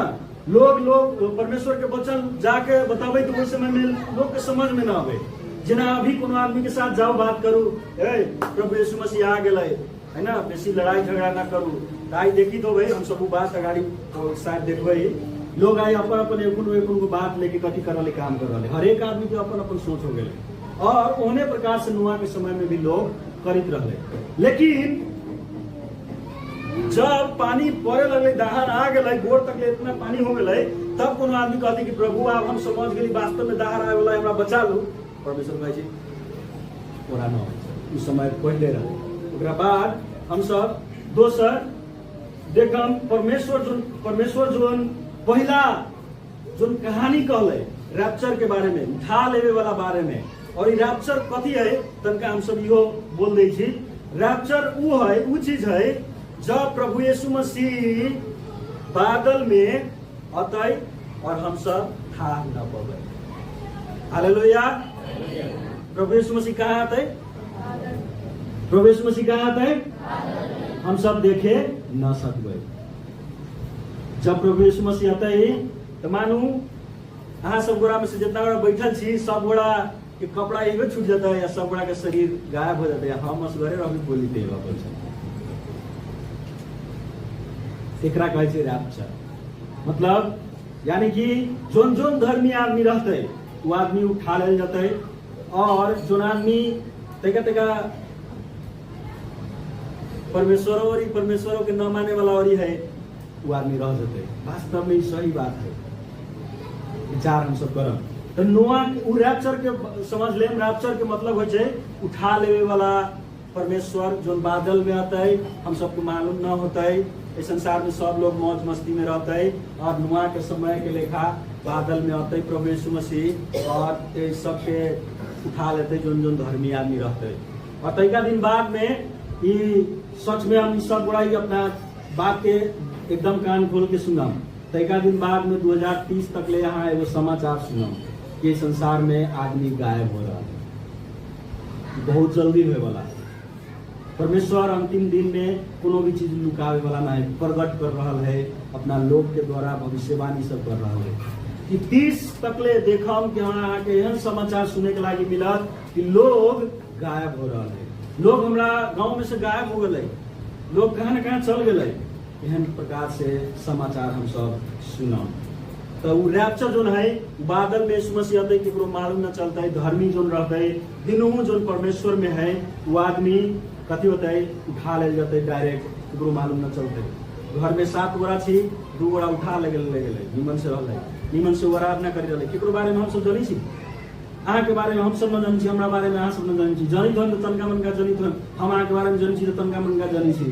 लोग परमेश्वर के वचन जाके बतावे तो उस समय में लोग के समझ में न आवे। जना अभी कोनो आदमी के साथ जाओ बात करू, प्रभु यीशु मसीह आ गए है ना, बेसी लड़ाई झगड़ा ना करू, आई देखी तो भाई हम सब बात अगाड़ी शायद देखबै लोग आई अपन अपन एकुन को बात लेके कथी करले काम कर रहे, हर एक आदमी के अपन अपन सोच हो गए। और ओने प्रकार से नुआ के समय में भी लोग करित रहे। लेकिन जब पानी पड़े लगे, दहाड़ आ गए, गोड़ तक इतना पानी हो गए, तब कोनो आदमी कहते कि प्रभु आप हम समझ गए वास्तव में दहाड़ आए वाला हमरा बचा लो। परमेश्वर कहे छी ओरा न उस समय पहले रहे। ओकरा बाद हम सब दोसर देखम परमेश्वर जोन पहला जोन कहानी कहले रैप्चर के बारे में, उठा लेवे वाला बारे में। और ये रैप्चर कथी है तनका हम सब इहो बोल दै छी। रैप्चर वो है, वो चीज है जब प्रभु यीशु मसीह बादल में अतै और हम सब था न पबै। हालेलुया। प्रभु यीशु मसीह कहाँ आते? प्रभु यीशु मसीह कहाँ आते? हम सब देखे न सकबै। जब प्रभु यीशु मसीह आते तो मानू अहाँ सब गोड़ा में से जितना गोड़ा बैठल छी सब गोड़ा के कपड़ा एगो छूट जाता है या सब गोड़ा के शरीर गायब हो जाता है। हम असगरे रह बोली दे एकरा कहे छै रैप्चर। मतलब यानी कि जोन जोन धर्मी आदमी रहते वो आदमी उठा लेल जाते और जोन आदमी तेका परमेश्वरों के न माने वाला और है वो आदमी रह जाते। वास्तव में सही बात है, विचार हम सब करब तो नोआ उ रैप्चर के समझ ले। रैप्चर के मतलब हो छै उठा लेवे वाला परमेश्वर जोन बादल में आता है, हम सबको मालूम न होता है। इस संसार में सब लोग मौज मस्ती में रहते हैं और नुआ के समय के लेखा बादल में आते प्रभु यीशु मसीह और सबके उठा लेते जोन जोन धर्मी आदमी रहते। और तैका दिन बाद में ये सच में हम सब बड़ा ही अपना बात के एकदम कान खोल के सुनम। तैका दिन बाद में 2030 तक ले यहाँ एगो समाचार सुनम कि संसार में आदमी गायब हो रहा है, बहुत जल्दी होने वाला है। परमेश्वर अंतिम दिन में कोनो भी चीज लुकावे वाला नहीं, प्रकट कर रहा है अपना लोग के द्वारा, भविष्यवाणी सब कर रहा है कि 30 तक ले देखम कि हाँ के एहन समाचार सुने के लागी मिलत कि लोग गायब हो रहा है। लोग हमरा गांव में से गायब हो गए, लोग कहाँ न कहाँ चल गए। एहन प्रकार से समाचार हम सब सुनम। तो वो रैप्चर जो है बादल में यीशु मसीह आते केकरो मालूम न चलता है। धर्मी जो रहता है दिनों जो परमेश्वर में है वो आदमी कथी होता है उठा ले जाते डायरेक्ट, केकरो मालूम न चलते। घर में 7 गोड़ा छी, 2 गोड़ा उठा ले गेले, निमन से रहले, निमन से आराधना कर रहले। केकरो बारे में हम सब जानी छी, अहाँ के बारे में हम सब न जानी छी, हमरा बारे में अहाँ सब न जानी छी। जानी तो तनका मनका जानी तो हम अहाँ के बारे में जानी छी, तनका मनका जानी छी,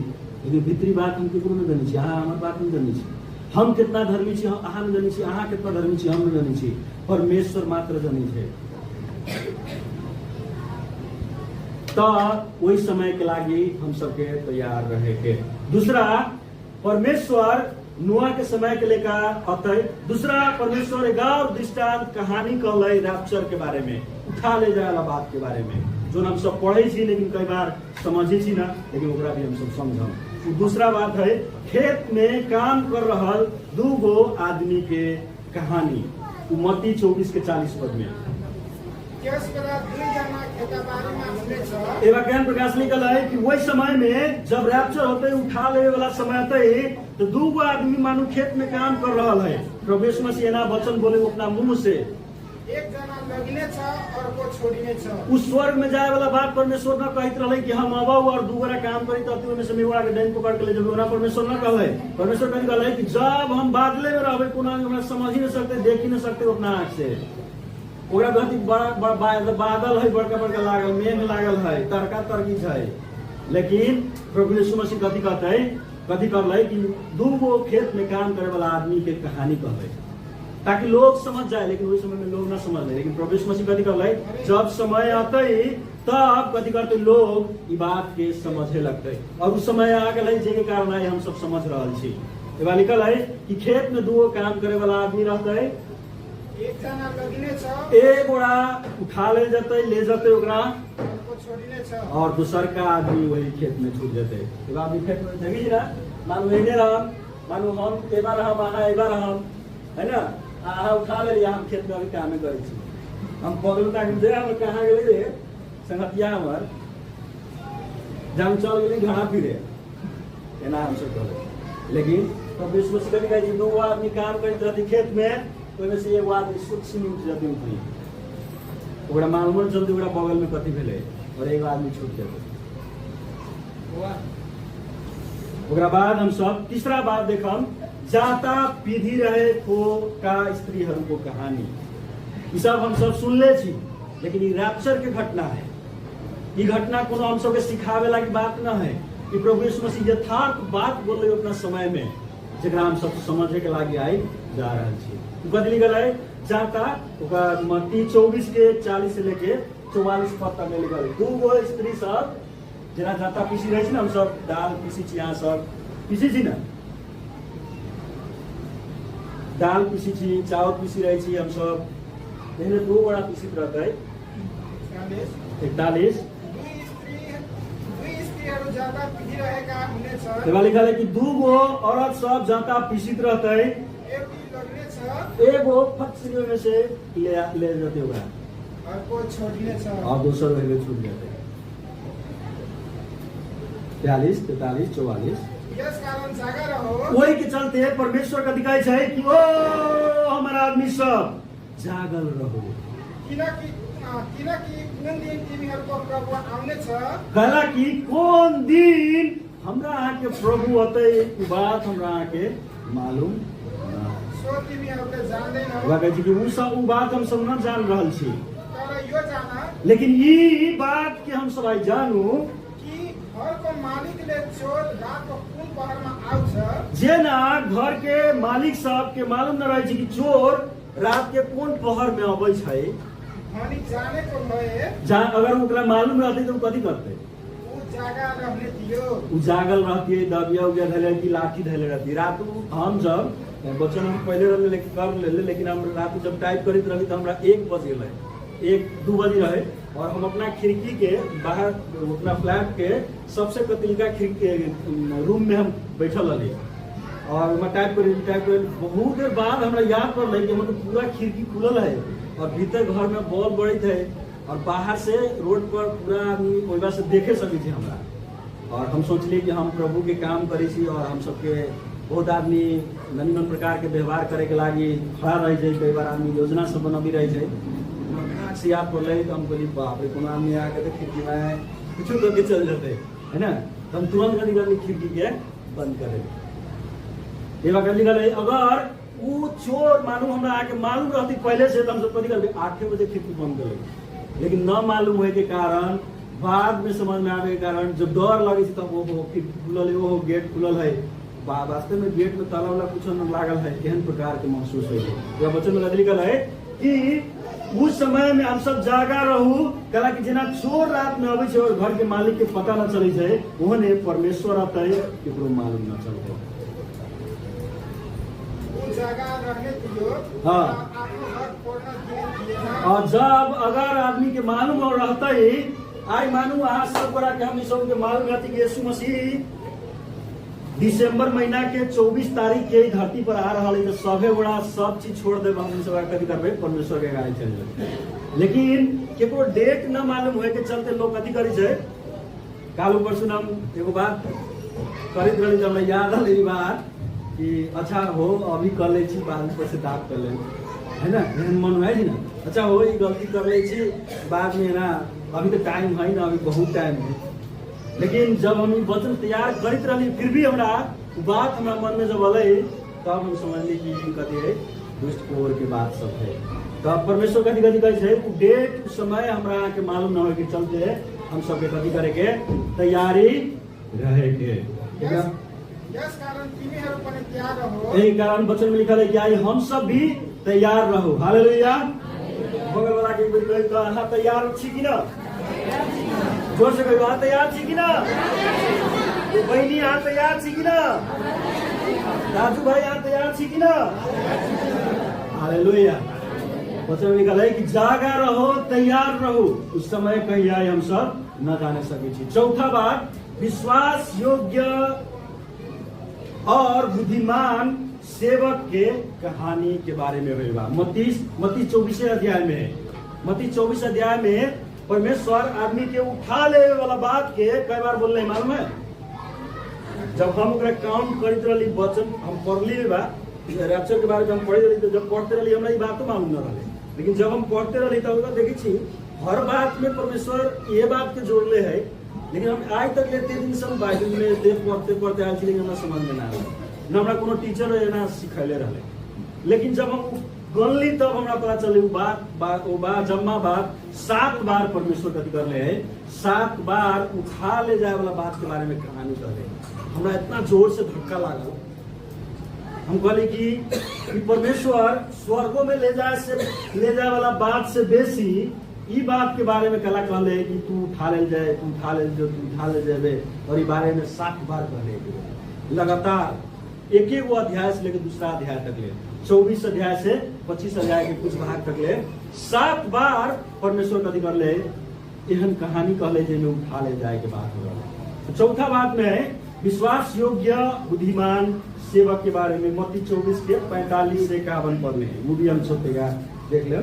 लेकिन भीतरी बात हम केकरो न जानी छी। अहाँ हमर बात न जानी छी, हम कितना धर्मी छी अहाँ न जानी छी, अहाँ कितना धर्मी छी हम न जानी छी, परमेश्वर मात्र जानी छे। तो वही समय के लागी हम सबके तैयार रहे के। दूसरा परमेश्वर नुआ के समय के लेकर अतः दूसरा परमेश्वर एक और दृष्टांत कहानी कहले रैप्चर के बारे में, उठा ले जाए वाला बात के बारे में, जो हम सब पढ़े छी लेकिन कई बार समझे छी ना, लेकिन ओकरा भी हम सब समझम। दूसरा बात है खेत में काम कर रहा 2 गो आदमी के कहानी, मत्ती 24 के 40 पद में। एवं ज्ञान प्रकाश निकल है कि वही समय में जब रैप्चर होते उठा ले वाला समय आते तो 2 गो आदमी मानो खेत में काम कर रहा है। प्रभु यीशु मसीह ना वचन बोले अपना मुंह से, एक जना लगिने छ और को छोड़िने छ। उस स्वर्ग में जाए वाला बात परमेश्वर न कहत रहे कि हम अबाऊ और 2 गोरा काम करी तो में से मेवाड़ा के डाइन पकड़ के ले जब ना परमेश्वर न कहले। परमेश्वर कहले कि जब हम बादले में रहबे कोना हमरा समझ ही न सकते, देख ही न सकते अपना आंख से। ओकरा गति बादल है बड़का बड़का लागल, मेघ लागल है, तड़का तड़की है, लेकिन प्रभु यीशु मसीह कथी करले कि 2 गो खेत में काम करे वाला आदमी के कहानी कहले ताकि लोग समझ जाए, लेकिन उस समय में लोग ना समझ ले। लेकिन प्रभु यीशु मसीह कथी करले, जब समय आते तब कथी करते लोग ई बात के समझे लगते, और उस समय आ गए जे कारण है हम सब समझ रहल छी। एबा लिखल है कि खेत में 2 गो काम करे वाला आदमी रहते, एक जना लगिने छ, एक ओरा उठा ले जते ओकरा, को छोड़िने छ, और दूसर का आदमी वही खेत में छूट जाते। एबा आदमी खेत में जगी ना, मानो एने रहम, मानो हम एबा रहम, आहा एबा रहम, है ना, आहा उठा ले हम खेत में अभी काम करे छी, हम बगल तक जे हम कहां गेले रे संगतिया हमर जाम चल गेली घाड़ा फिरे एना हम सब करे। लेकिन प्रभु यीशु मसीह कहै छै 2 आदमी काम करैत रहती खेत में, ओइमे से एगो आदमी सुरक्षित उठ जाती ऊपरी, ओकरा मालूम जल्दी ओकरा बगल में कथी भेलै, और एगो आदमी छूट जाते। ओकरा बाद हम सब तीसरा बात देखम, जाता पीढ़ी रहे को का स्त्रीहरू को कहानी। ई सब हम सब सुनले छी, लेकिन ई रैप्चर के घटना है। ई घटना कोनो हम सब के सिखावे लागी बात न है। ई प्रभु यीशु मसीह यथार्थ बात बोलले अपना समय में, जेकरा हम सब समझे के लागी आई जा रहल छी। कथी लिखल है, जाता ओकरा मत्ती 24 के 40 से लेके 44 पद तक में लिखल है। 2 गो स्त्री सब जेना जाता पीसी रहे छी ना, हम सब दाल पीसी छी, यहाँ सब पीसी छी ना, दाल पीसी छी, चावल पीसी रहे छी, हम सब एने 2 बड़ा पीसित रहता है 41। ज्यादा पीढ़ी रहेगा हुने छ, एबा लिखल है कि 2 गो औरत सब जाता पीसित रहता है, एक लगने छ, एगो फट से में से ले जाते होगा, और को छोड़िने छ, और दूसर वही छूट जाते। 43, 43, 44। यस कारण जागा रहो, वही के चलते परमेश्वर का दिखाई है कि ओ हमारा आदमी सब जागल रहो, किनकि कुन दिन तिमीहरूको प्रभु आउने छ, कहला कि कौन दिन हमरा आके प्रभु अतै, ई बात हमरा आके मालूम ना। सो तिमीहरूले जान्दैनौ, वह कहै छै कि उ बात हम सब न जान रहल छी, तर यो जान लेकिन ई बात के हम सब आई जानू कि घरको मालिकले चोर रातको कुन पहरमा आउँछ, जेना घर के मालिक सब के मालूम न रहे छै कि चोर रात के कौन पहर में अबै छै, भनी जानेको भए अगर ओकरा मालूम रहते तो कथी करते, ऊ जागा रहने दियो, उ जागल रहती, दबिया उबिया धैले कि लाठी धैले रहती। रात हम जब बच्चन हम पहले रहले कर लेले, लेकिन हम रात जब टाइप करित रहली तो हमरा 1 बज गेलै, 1-2 बजे रहे, और हम अपना खिड़की के बाहर अपना फ्लैट के सबसे कतिलका खिड़की रूम में हम बैठल रही, और मैं टाइप कर बहुत देर बाद हमरा याद पड़ल कि मतलब पूरा खिड़की खुलल है, और भीतर घर में बॉल बढ़ित है, और बाहर से रोड पर पूरा आदमी ओइबा से देखे सकै छी हमरा। और हम सोचलिए कि हम प्रभु के काम करै छी, और हम सबके बहुत आदमी नन्ही प्रकार के व्यवहार करे के लागी खड़ा रह जाए, कई बार आदमी योजना सब बनबी रह जाए, से याद पड़ल तो हम कहली बाप रे, कोनो आदमी आके तो खिड़की में कुछ करके चल जाते है ना, तो हम तुरंत कभी खिड़की के बंद करे। ये बात निकल है, अगर वो चोर मालूम हमरा आके मालूम रहती पहले से तो हम सब कथी करते 8 बजे खिड़की बंद कर, लेकिन न मालूम होए के कारण बाद में समझ में आवे के कारण जब डर लगे तब वो खिड़की खुलल है, वो गेट खुलल है, वास्तव में गेट में ताला वाला कुछ न लागल है, एहन प्रकार के महसूस है। यह वचन में लिखल है कि उस समय में हम सब जागा रहू, कला कि जेना चोर रात में अबै छै और घर के मालिक के पता न चलै छै, ओहने परमेश्वर आते केकरो मालूम न चलते। हाँ, और जब अगर आदमी के मालूम और रहता ही आई मानू अहाँ सब बड़ा के हम सब के मालूम रहती कि यीशु मसीह दिसंबर महीना के 24 तारीख के धरती पर आ रहा है, तो सभे बड़ा सब चीज छोड़ देब, हम सब कथी करबे परमेश्वर के गाड़ी चल जाए। लेकिन केकरो डेट न मालूम होए के चलते लोग कथी करै छै, कालू परसू हम एगो बात करैत रही, हमरा याद आल ई बात कि अच्छा हो अभी कर ले छी, बाद में से दाग कर ले, है ना, एहन मन है ना, अच्छा हो ये गलती कर ले छी, बाद में ना अभी तो टाइम है ना, अभी बहुत टाइम है। लेकिन जब हम वचन तैयार करते रही फिर भी हमरा बात हमरा मन में जब अल तब हम समझली कि कथी है दुष्ट कोर के बात सब है। तो परमेश्वर कथी कथी कहै छै उ डेट समय हमरा के मालूम न होय के चलते हम सबके कथी करे के तैयारी रहे के। यस कारण तिमीहरू पनि तयार रहो। यही कारण वचन में लिखल है कि आई हम सब भी तैयार रहो। हालेलुया। बगल वाला के बोल कहे तो अहाँ तैयार छी कि ना? जोर से कहियो अहाँ तैयार छी कि ना? बहनी अहाँ तैयार छी कि ना? राजू भाई अहाँ तैयार छी कि ना? हालेलुया। वचन में लिखल है कि जागा रहो, तैयार रहो, उस समय कहीं आए हम सब न जाने सके छी। चौथा बात, विश्वास योग्य और बुद्धिमान सेवक के कहानी के बारे में होगा। मत्ती 24 अध्याय में है। मत्ती 24 अध्याय में परमेश्वर आदमी के उठा ले वाला बात के कई बार बोल रहे मालूम है। जब हम काउंट करते रही वचन हम पढ़ली बा रैप्चर के बारे में हम पढ़ी रही, तो जब पढ़ते रही हमरा बात तो मालूम न रहे, लेकिन जब हम पढ़ते रही तब देखी छी हर बात में परमेश्वर ये बात के जोड़ले है। लेकिन हम आज तक लेते दिन से हम बाइबल में देख पढ़ते आए, लेकिन हमरा समझ में ना आया, न हमरा कोनो टीचर ना सिखैले रहे। लेकिन जब हम गनली तब हमरा पता चले जम्मा बात 7 बार परमेश्वर कथी करले है, 7 बार उठा ले जाए वाला बात के बारे में कहानी कर। हमरा इतना जोर से धक्का लागल, हम कहली कि परमेश्वर स्वर्गों में ले जाए वाला बात से बेसी ई बात के बारे में कला कहले कि तू उठा ले जाए, तू उठा ले जो, तू उठा ले जाए, और ई बारे में 7 बार कहले लगातार एक एक अध्याय से लेकर दूसरा अध्याय तक ले 24 अध्याय से 25 अध्याय के कुछ भाग तक ले 7 बार परमेश्वर कथी कर ले एहन कहानी कहले जिसमें उठा ले जाए के बात हो रहा। तो चौथा बात में है विश्वास योग्य बुद्धिमान सेवक के बारे में। मत्ती 24 के 45 से 51 पद में वो भी हम सब देख लें।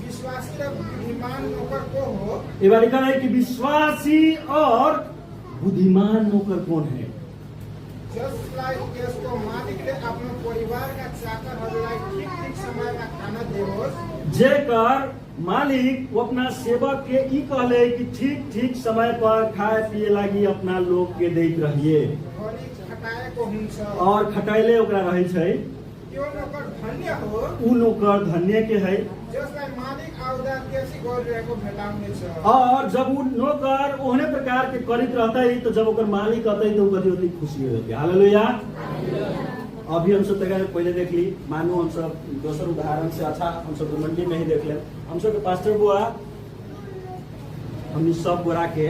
विश्वासी और बुद्धिमान नौकर को हो। ये बार लिखा है कि विश्वासी और बुद्धिमान नौकर कौन है? जसलाई त्यसको मालिकले आफ्नो परिवारका चाकरहरूलाई ठीक समयमा खाना देओस्। जेकर मालिक वो अपना सेवक के ई कहले कि ठीक समय पर खाए पिए लागी अपना लोग के दैत रहिए भरि खटाएको हुन्छ और खटाइले ओकरा रहे छै। त्यो नौकर धन्य हो। ऊ नौकर धन्य के है जसलाई मालिक आउँदा त्यसै गरिरहेको भेटाउनेछ। और जब वो नौकर ओहने प्रकार के करित रहता है तो जब ओकर मालिक आता तो कथी होती खुशी हो जाती। हालेलुया। अभी हम सब तक पहले देख ली, मानो हम सब दोसर उदाहरण से अच्छा हम सब मंडी में ही देख ले। हम सब के पास्टर बुआ हमनी सब गोरा के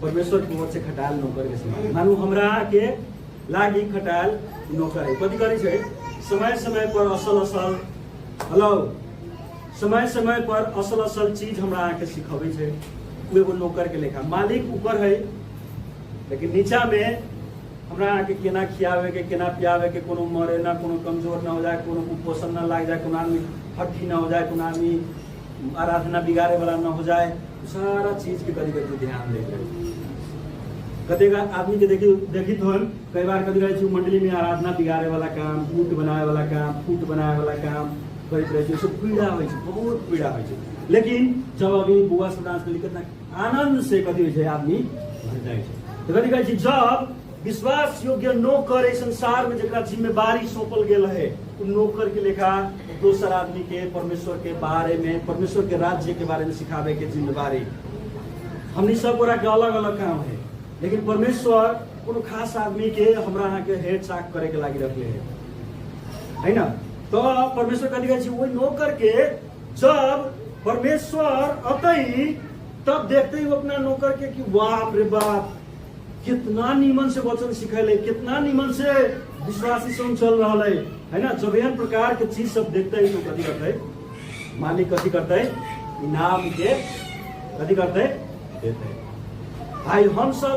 परमेश्वर की ओर से खटाल नौकर के समान मानू हमरा के लागी खटाल नौकर है। कथी करी छै समय समय पर समय पर असल चीज हमरा के सिखावे छै। एगो नौकर के लेखा मालिक ऊपर है, लेकिन नीचा में हमरा के केना खियावे के केना पियावे के, कोनो मरे ना, कोनो कमजोर ना हो जाए, कोनो कुपोषण ना लाग जाए, कोनो आदमी हट्टी ना हो जाए, कोनो आदमी आराधना बिगाड़े वाला ना हो जाए, सारा चीज के कभी कभी ध्यान दे। कतेक आदमी के देखी तो हम कई बार कभी रहे मंडली में आराधना बिगाड़े वाला काम, फूट बनाए वाला काम, फूट बनाए वाला काम करते रहे, सब पीड़ा हो, बहुत पीड़ा हो। लेकिन जब अभी बुआ से डांस कितना आनंद से कथी आदमी भर जाए। तो कथी कहै छै जब विश्वास योग्य नौकर इस संसार में जरा जिम्मेवारी सौंपल गेल है, नौकर के लेखा दोसर आदमी के परमेश्वर के बारे में, परमेश्वर के राज्य के बारे में सिखावे के जिम्मेवारी हमनी सब गोरा के अलग अलग काम है। लेकिन परमेश्वर कोनो खास आदमी के हमरा यहाँ के हेड साक करे के लागी रखले है ना। तो परमेश्वर कथी कहै छै वही नौकर के जब परमेश्वर अतई तब देखते ही अपना नौकर के कि बाप रे बाप कितना नीमन से वचन सिखैले, कितना नीमन से विश्वासी संग चल रहा है ना। जब एहन प्रकार के चीज सब देखते ही तो कथी करते मालिक कथी करते इनाम के कथी करते देते। आई हम सब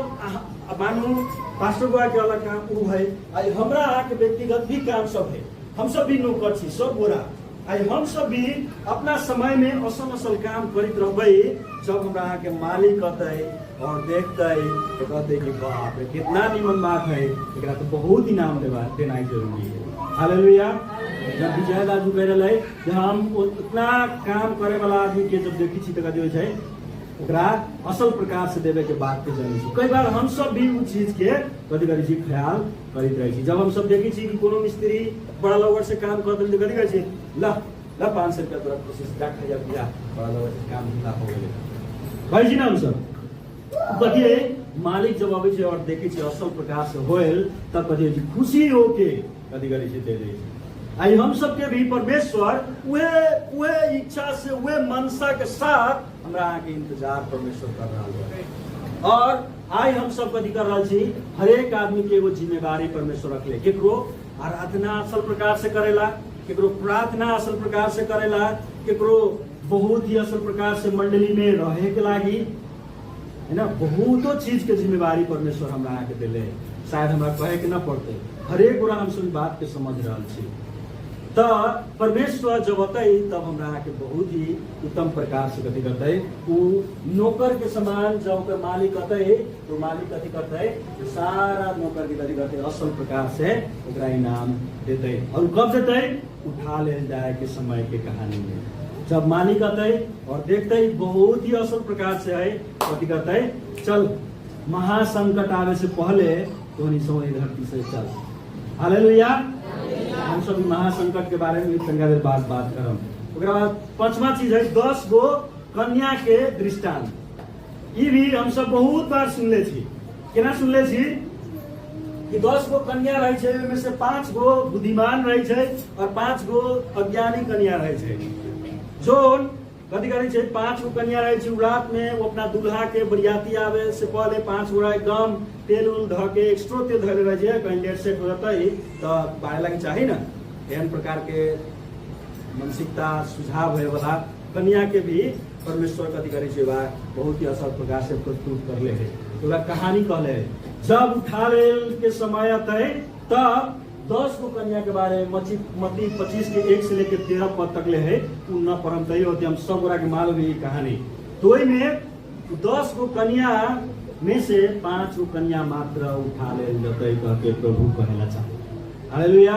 मानू पास्टर गोरा के अलग काम ऊ है, आई हमरा के व्यक्तिगत भी काम सब है, हम सब भी नौकर छी सब गोरा। आई हम सब भी अपना समय में असल काम करित रहबै। जब हमरा के मालिक कहते और देखते तो कहते कि बाप रे कितना निमन बात है, एकरा तो बहुत इनाम देना जरूरी है। हालेलुया। जब विजय दाजू कह रहे है हम उतना काम करे वाला आदमी के जब देखी छी तो कथी छै ओकरा असल प्रकार से देवे के बात के जानी छी। कई बार हम सब भी उस चीज के कथी करी छी ख्याल करित रही छी। जब हम सब देखी छी कि कोनो मिस्त्री बड़ा लोग से काम कर दिल कथी कहै छै ला 500 रुपया तोरा कोशिश जा खा जा बड़ा लोग से काम धंधा हो गेलै कहै छी ना हम सब कथी मालिक जब अबै छै और देखै छै असल प्रकार से होल तब कथी खुशी होके कथी करै छै दे दै छै। आई हम सबके भी परमेश्वर उहे इच्छा से उहे मनसा के साथ हमरा आगे इंतजार परमेश्वर कर रहा है। और आई हम सब कथी कर रहा छी हर एक आदमी के एगो जिम्मेवारी परमेश्वर रखले केकरो आराधना असल प्रकार से करेला केकरो प्रार्थना असल प्रकार से करेला केकरो बहुत ही असल प्रकार से मंडली में रहे के लागी है ना बहुतो चीज के जिम्मेवारी परमेश्वर हमरा आके दिले शायद हमरा कहे के न पड़ते हर एक गोरा हम सब बात के समझ रहा छी। तो परमेश्वर जब अतै तब हमरा के बहुत ही उत्तम प्रकार से कथी करते उ नौकर के समान जब ओकर मालिक अतै तो मालिक कथी करते सारा नौकर के कथी करते असल प्रकार से ओकरा इनाम देते और कब देते उठा ले जाए के समय के कहानी में जब मालिक अतै और देखते बहुत ही असल प्रकार से है कथी करते चल महासंकट आवे से पहले तो धरती से चल हालेलुया। हम सब महासंकट के बारे में तंगा देर बात करम। ओकरा बाद पांचवा चीज है 10 गो कन्या के दृष्टांत। ई भी हम सब बहुत बार सुनले छी केना सुनले छी कि 10 गो कन्या रहे छै ओमे से 5 गो बुद्धिमान रहे छै और 5 गो अज्ञानी कन्या रहे छै। जोन कथी करे छै 5 गो कन्या रहे छै रात में वो अपना दूल्हा के बरियाती आवे से पहले 5 गो एकदम तेल उल ध के एक्स्ट्रा तेल धरे रहे छै कहीं लेट सेट हो जाता तो बाहर लगे चाहिए ना एहन प्रकार के मानसिकता सुझाव है वाला कन्या के भी परमेश्वर कथी करे छै बा बहुत ही असल प्रकार से प्रस्तुत करले है। तो कहानी कहले है जब उठा लेल के समय अतै तब 10 गो कन्या के बारे में मत्ती 25 के 1 से लेकर 13 पद तक ले है उ न परम तय होते हम सब गोरा के मालूम है कहानी। तो में 10 गो कन्या में से 5 गो कन्या मात्र उठा लेल जतै कह के प्रभु कहेला चाहे हालेलुया।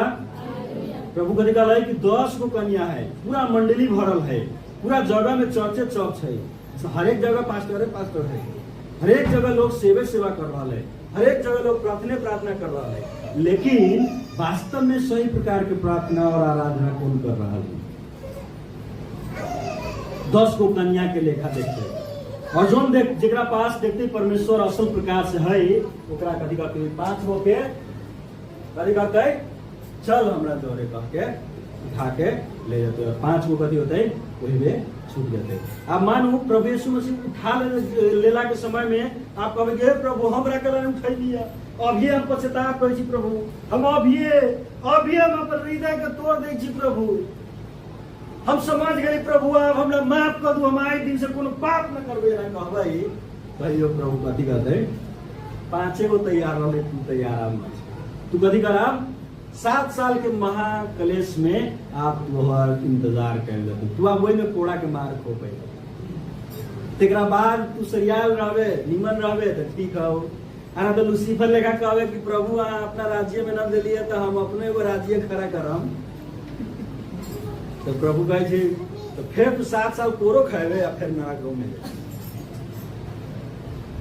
प्रभु कथी कहले कि 10 गो कन्या है पूरा मंडली भरल है पूरा जगह में चर्चे चर्च है हर एक जगह पास्टर है हर एक जगह लोग सेवा कर रहा है हर एक जगह लोग प्रार्थना कर रहा है लेकिन वास्तव में सही प्रकार के प्रार्थना और आराधना कौन कर रहा है 10 गो कन्या के लेखा देखते और जो जरा पास देखते परमेश्वर असल प्रकार से है ओकरा कथी करते 5 गो के कथी करते चल हमरा जोरे कह के उठा के ले जाते और 5 गो कथी होते वही में छूट जाते। आप मानू प्रभु यीशु मसीह उठा लेला के समय में आप कहोगे प्रभु हमरा के उठा लिया अभी हम पश्चाताप करै छी प्रभु हम अभी हम अपन हृदय के तोड़ दै छी प्रभु हम समझ गए प्रभु अब हमरा माफ कर दू हम आइ दिन से कोनो पाप न करबे ना कहबै कहियो प्रभु कथी कहते 5 गो तैयार रहले तू तैयार आम तू कथी कराम 7 साल के महाकलेश में आप तोहर इंतजार कर लेते तू अब वही में कोड़ा के मार खो पे तेकरा बाद तू सरियाल रहबे निमन रहबे तो ठीक हो आना तो लूसीफर लेखा कहवे कि प्रभु अपना राज्य में न दिलिए तो हम अपने वो राज्य खड़ा करम तो प्रभु कहे छै तो फिर तू 7 साल कोरो खाएबे या फिर नरक में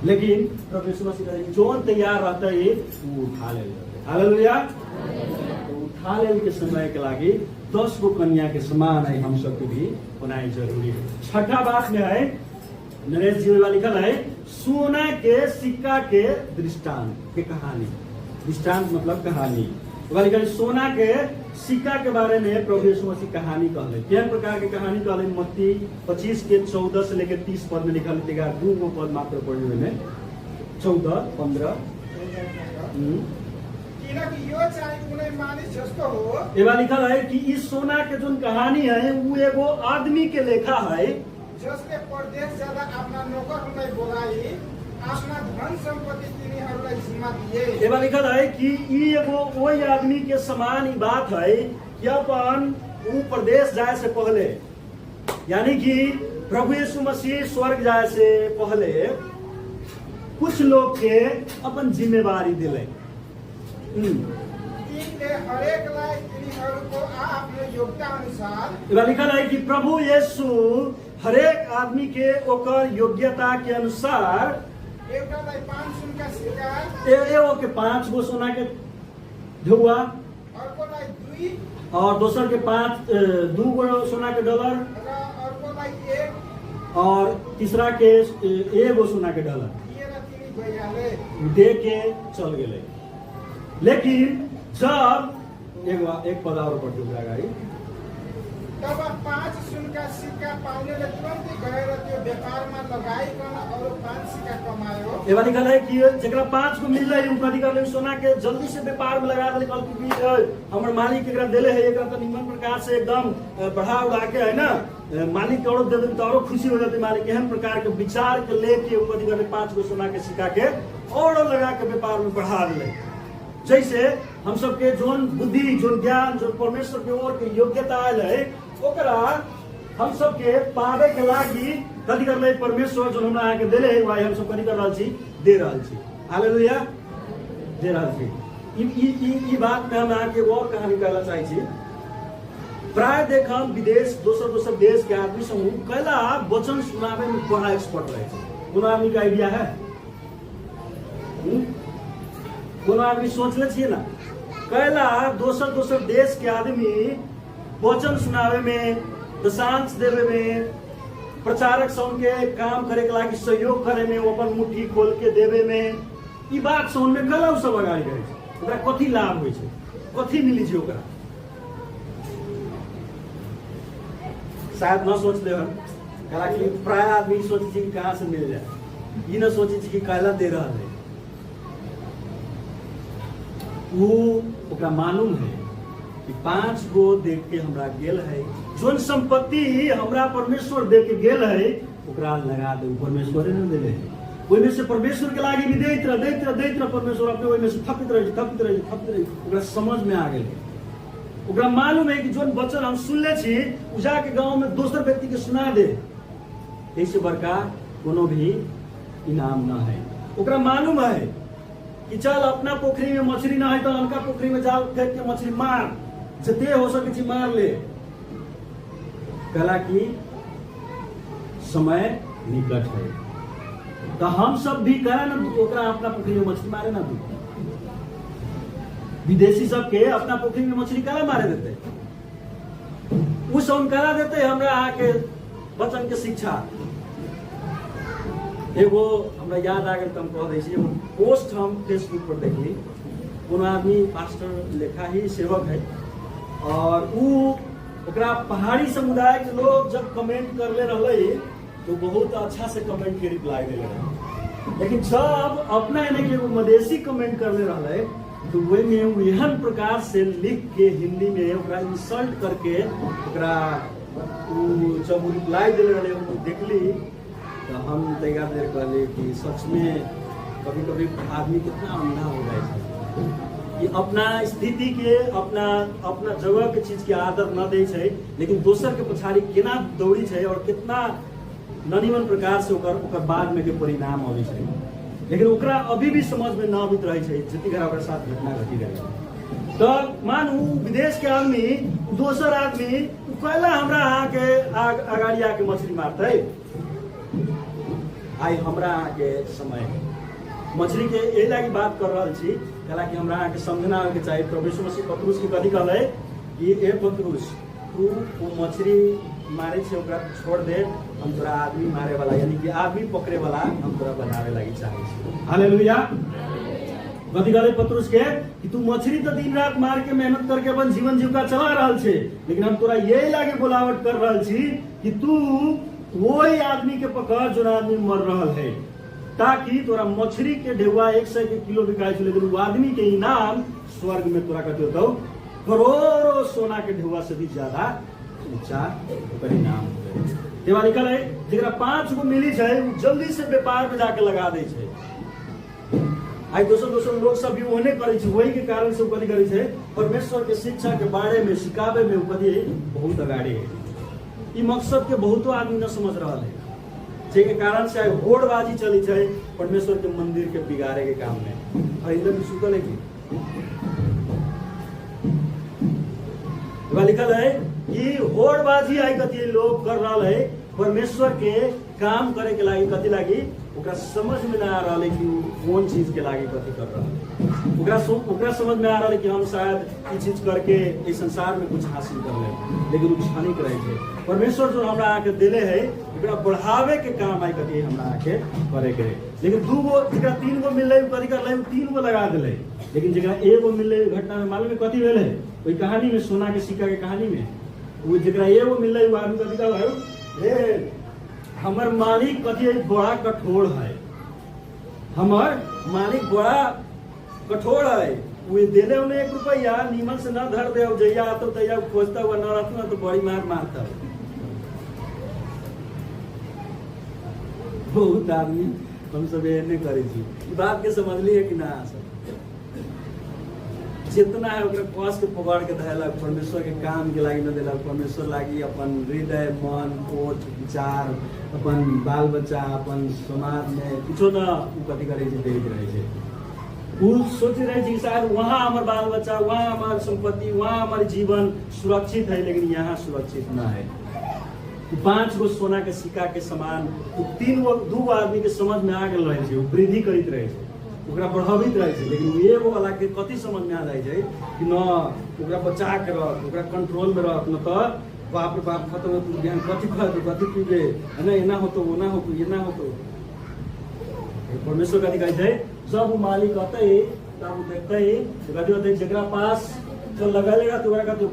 लेकिन प्रभु यीशु मसीह कहे जोन तैयार रहता है वो उठा ले हालेलुया। तो उठा ले के समय के लागी 10 गो कन्या के समान है हम सबके भी होना जरूरी है। छठा बात में है नरेश जी में लिखल है सोना के सिक्का के दृष्टांत के कहानी दृष्टांत मतलब कहानी सोना के सिक्का के बारे में प्रभु यीशु मसीह कहानी कहले केहन प्रकार के कहानी कहले मत्ती 25 के 14 से लेकर 30 पद में लिखल है 2 गो पद मात्र पढ़ने में 14 15 एवा लिखल है कि इस सोना के जो कहानी है वो एगो आदमी के लेखा है जसले परदेश ज्यादा अपना नौकर बोलाई अपना धन संपत्ति तिनीहरूलाई जिम्मा दिए। एवा लिखल है कि ई एगो वही आदमी के समान ही बात है कि अपन वो प्रदेश जाए से पहले यानी कि प्रभु यीशु मसीह स्वर्ग जाए से पहले कुछ लोग के अपन जिम्मेवारी दिले हरेक को अपने योग्यता अनुसार लिखल है कि प्रभु यीशु हरेक आदमी के ओकर योग्यता के अनुसार एगो के 5 गो सोना के धुआ अर्को 2 रुपी और दोसर के 2 गो सोना के डॉलर र अर्कोलाई 1 और तीसरा के 1 गो सोना के डॉलर दिएर तिनी गइहाले। दे के चल गए। लेकिन जब एक पद और पढ़ दूसरा गाड़ी तब 5 सुनका सिक्का पाउनेले तुरन्तै गएर त्यो व्यापारमा लगाइकन अरू 5 सिक्का कमायो। ये वाली गल है कि जरा 5 को मिल रही उनका अधिकार सोना के जल्दी से व्यापार में लगा दे। हमारे मालिक एकरा देले है, एकरा तो निमन प्रकार से एकदम बढ़ा उड़ा के है ना मालिक के और दे दे तो और खुशी हो जाती। मालिक एहन प्रकार के विचार के लेके उनका अधिकार 5 गो सोना के सिक्का के और लगा के व्यापार में बढ़ा दिले। जैसे हम सबके जोन बुद्धि, जोन ज्ञान, जो परमेश्वर के ओर के योग्यता आयल है ओकरा हम सबके पावे के लागी कथी कर ले परमेश्वर जो हमरा आके देले है वही हम सब कथी कर रहल छी, दे रहल छी। हालेलुया, दे रहल छी। ई बात में हम आके और कहानी कहला चाहे छी। प्राय देख हम विदेश दोसर देश के आदमी समूह कहला वचन सुनावे में बड़ा एक्सपर्ट रहे छै। कोनो आदमी का आइडिया है? कोनो आदमी सोच ले छिए ना कहला दोसर देश के आदमी वचन सुनावे में, दशांश देवे में, प्रचारक सब के काम करे के लागी सहयोग करे में, अपन मुट्ठी खोल के देवे में, ई बात सुन में कहला सब अगाड़ी रहे छै। ओकरा कथी लाभ होइ छै, कथी मिली छै ओकरा? शायद न सोच ले हम कहला कि प्राय आदमी सोचे छै कि कहाँ से मिल जाए, ई न सोचे छै कि कहला दे रहा है। वो ओकरा मालूम है कि 5 गो देख के हमरा गेल है, जोन संपत्ति हमरा परमेश्वर दे के गेल है ओकरा लगा दे। परमेश्वर ने देले है, ओहि में से परमेश्वर के लागी भी दैत रह परमेश्वर अपने ओहि में से थपित रहे ओकरा समझ में आ गेल। ओकरा मालूम है कि जोन वचन हम सुनले छी उ जाके गांव में दोसर व्यक्ति के सुना दे, ऐसे बड़का कोनो भी इनाम न है। ओकरा मालूम है कि चल अपना पोखरी में मछली ना है तो उनका पोखरी में जाल फेंक के मछली मार, जते हो सके मार ले। कहला कि समय निकट है तो हम सब भी कहे ना ओकरा अपना पोखरी में मछली मारे ना दू। विदेशी सब के अपना पोखरी में मछली कला मारे देते, उस हम करा देते। हमरा आके वचन के शिक्षा एगो हमरा याद आ गया तो हम कह दै छी। एगो पोस्ट हम फेसबुक पर देखली, कोनो आदमी पास्टर लेखा ही सेवक है और ओकरा पहाड़ी समुदाय के लोग जब कमेंट करले रहले तो बहुत अच्छा से कमेंट के रिप्लाई देले रहे। लेकिन जब अपना एने के एगो मधेसी कमेंट करले रहले तो वही में वो एहन प्रकार से लिख के हिंदी में ओकरा इंसल्ट करके ओकरा जब रिप्लाई देले रहले देखली तो हम तैयार देर कहले कि सच में कभी कभी आदमी कितना अंधा हो जाए कि अपना स्थिति के अपना जगह के चीज के आदर न दे छै, लेकिन दोसर के पछाड़ी केना दौड़ी छै और कितना ननिमन प्रकार से ओकर बाद में के परिणाम आवे छै। लेकिन ओकरा अभी भी समझ में न आबित रहे छै जति घर ओकरा साथ घटना घटी रहे। तो मानू विदेश के आदमी दोसर आदमी कहला हमरा आके अगाड़ी आके मछली मारते। आई हमरा के समय मछली के यही लागी बात कर रहा छी, कहला कि हमरा के समझना के चाहिए। प्रभु मसीह पतरुस के कथी कहले कि ए पतरुस तू वो मछली मारे छे ओकरा छोड़ दे, हम तोरा आदमी मारे वाला यानी कि आदमी पकड़े वाला हम तोरा बनावे लागी चाहे छी। हालेलुया। कथी कहले पतरुस के कि तू मछली तो दिन रात मार के मेहनत करके अपन जीवन जीविका चला रहल छे, लेकिन हम तोरा यही लागे बोलावट कर रहल छी कि तू वही आदमी के पकड़ जो आदमी मर रहा है, ताकि तोरा मछली के ढेउआ 100 के किलो बिकाई छे, लेकिन वो आदमी के इनाम स्वर्ग में तोरा कथी होतौ करोड़ों सोना के ढेउआ से भी ज्यादा ऊंचा ओकर इनाम होतै। देवा निकल है जेकरा 5 गो मिली छै वो जल्दी से व्यापार में जाके लगा दे छै। आई दोसर लोग सब भी ओहने करे छै, वही के कारण से कथी करे छै परमेश्वर के शिक्षा के बारे में सिखावे में कथी बहुत अगाड़ी है। ई मकसद के बहुतो आदमी न समझ रहा है, के कारण से होड़बाजी चली है परमेश्वर के मंदिर के बिगाड़े के काम में। और इधर भी सुतल है कि लिखल है कि होड़बाजी आई कथी लोग कर रहा है परमेश्वर के काम करे के लागी कथी लागी ओकरा समझ में ना आ रहा है कि वो कौन चीज के लागे कथी कर रहा है। ओकरा समझ में आ रहा है कि हम शायद ये चीज करके इस संसार में कुछ हासिल कर ले, लेकिन वो क्षणिक रहे थे। परमेश्वर जो हमरा आके दिले है ओकरा बढ़ावे के काम आई कथी हमरा आके करे के। लेकिन 2 गो जरा 3 गो मिल रही कथी कर 3 गो लगा दिले, लेकिन जरा 1 गो मिल रही घटना में मालूम है कथी भेल है? कोई कहानी में सोना के सिक्का के कहानी में वो जरा 1 गो मिल रही वो आदमी कथी कर हमर मालिक कथी बड़ा कठोर है, हमर मालिक बड़ा कठोर है, वो देले उन्हें 1 रुपया नीमन से न धर दे, जैया आता तैया खोजता हुआ न रहता तो बड़ी मार मारता। बहुत आदमी हम सब एहने करे बात के समझ लिए कि ना सब जितना है कस के पकड़ के धैलक, परमेश्वर के काम के लागी न दिलक, परमेश्वर लागी अपन हृदय मन कोच विचार अपन बाल बच्चा अपन समाज में कुछो न कथी करे देख रहे थे। वो सोच रहे थे शायद वहाँ हमारे बाल बच्चा, वहाँ हमारी संपत्ति, वहाँ हमारे जीवन सुरक्षित है, लेकिन यहाँ सुरक्षित न है। 5 गो सोना के सिक्का के समान 2 आदमी के समझ में आ गए रहे, वृद्धि करते रहे, ओकरा बढ़ावित रहे, लेकिन 1 गो वाला के कथी समझ में आ जाए कि न ओकरा बचा के रख, ओकरा कंट्रोल में रख, न तो बाप रे बाप खत्म हो तू ज्ञान कथी खा कथी पीबे है ना, एना हो तो ओना हो ये ना हो तो। परमेश्वर कथी कहै छै जब वो मालिक अतै तब देखतै कथी होतै जकरा पास तो लगल रहा तो ओकरा कहतै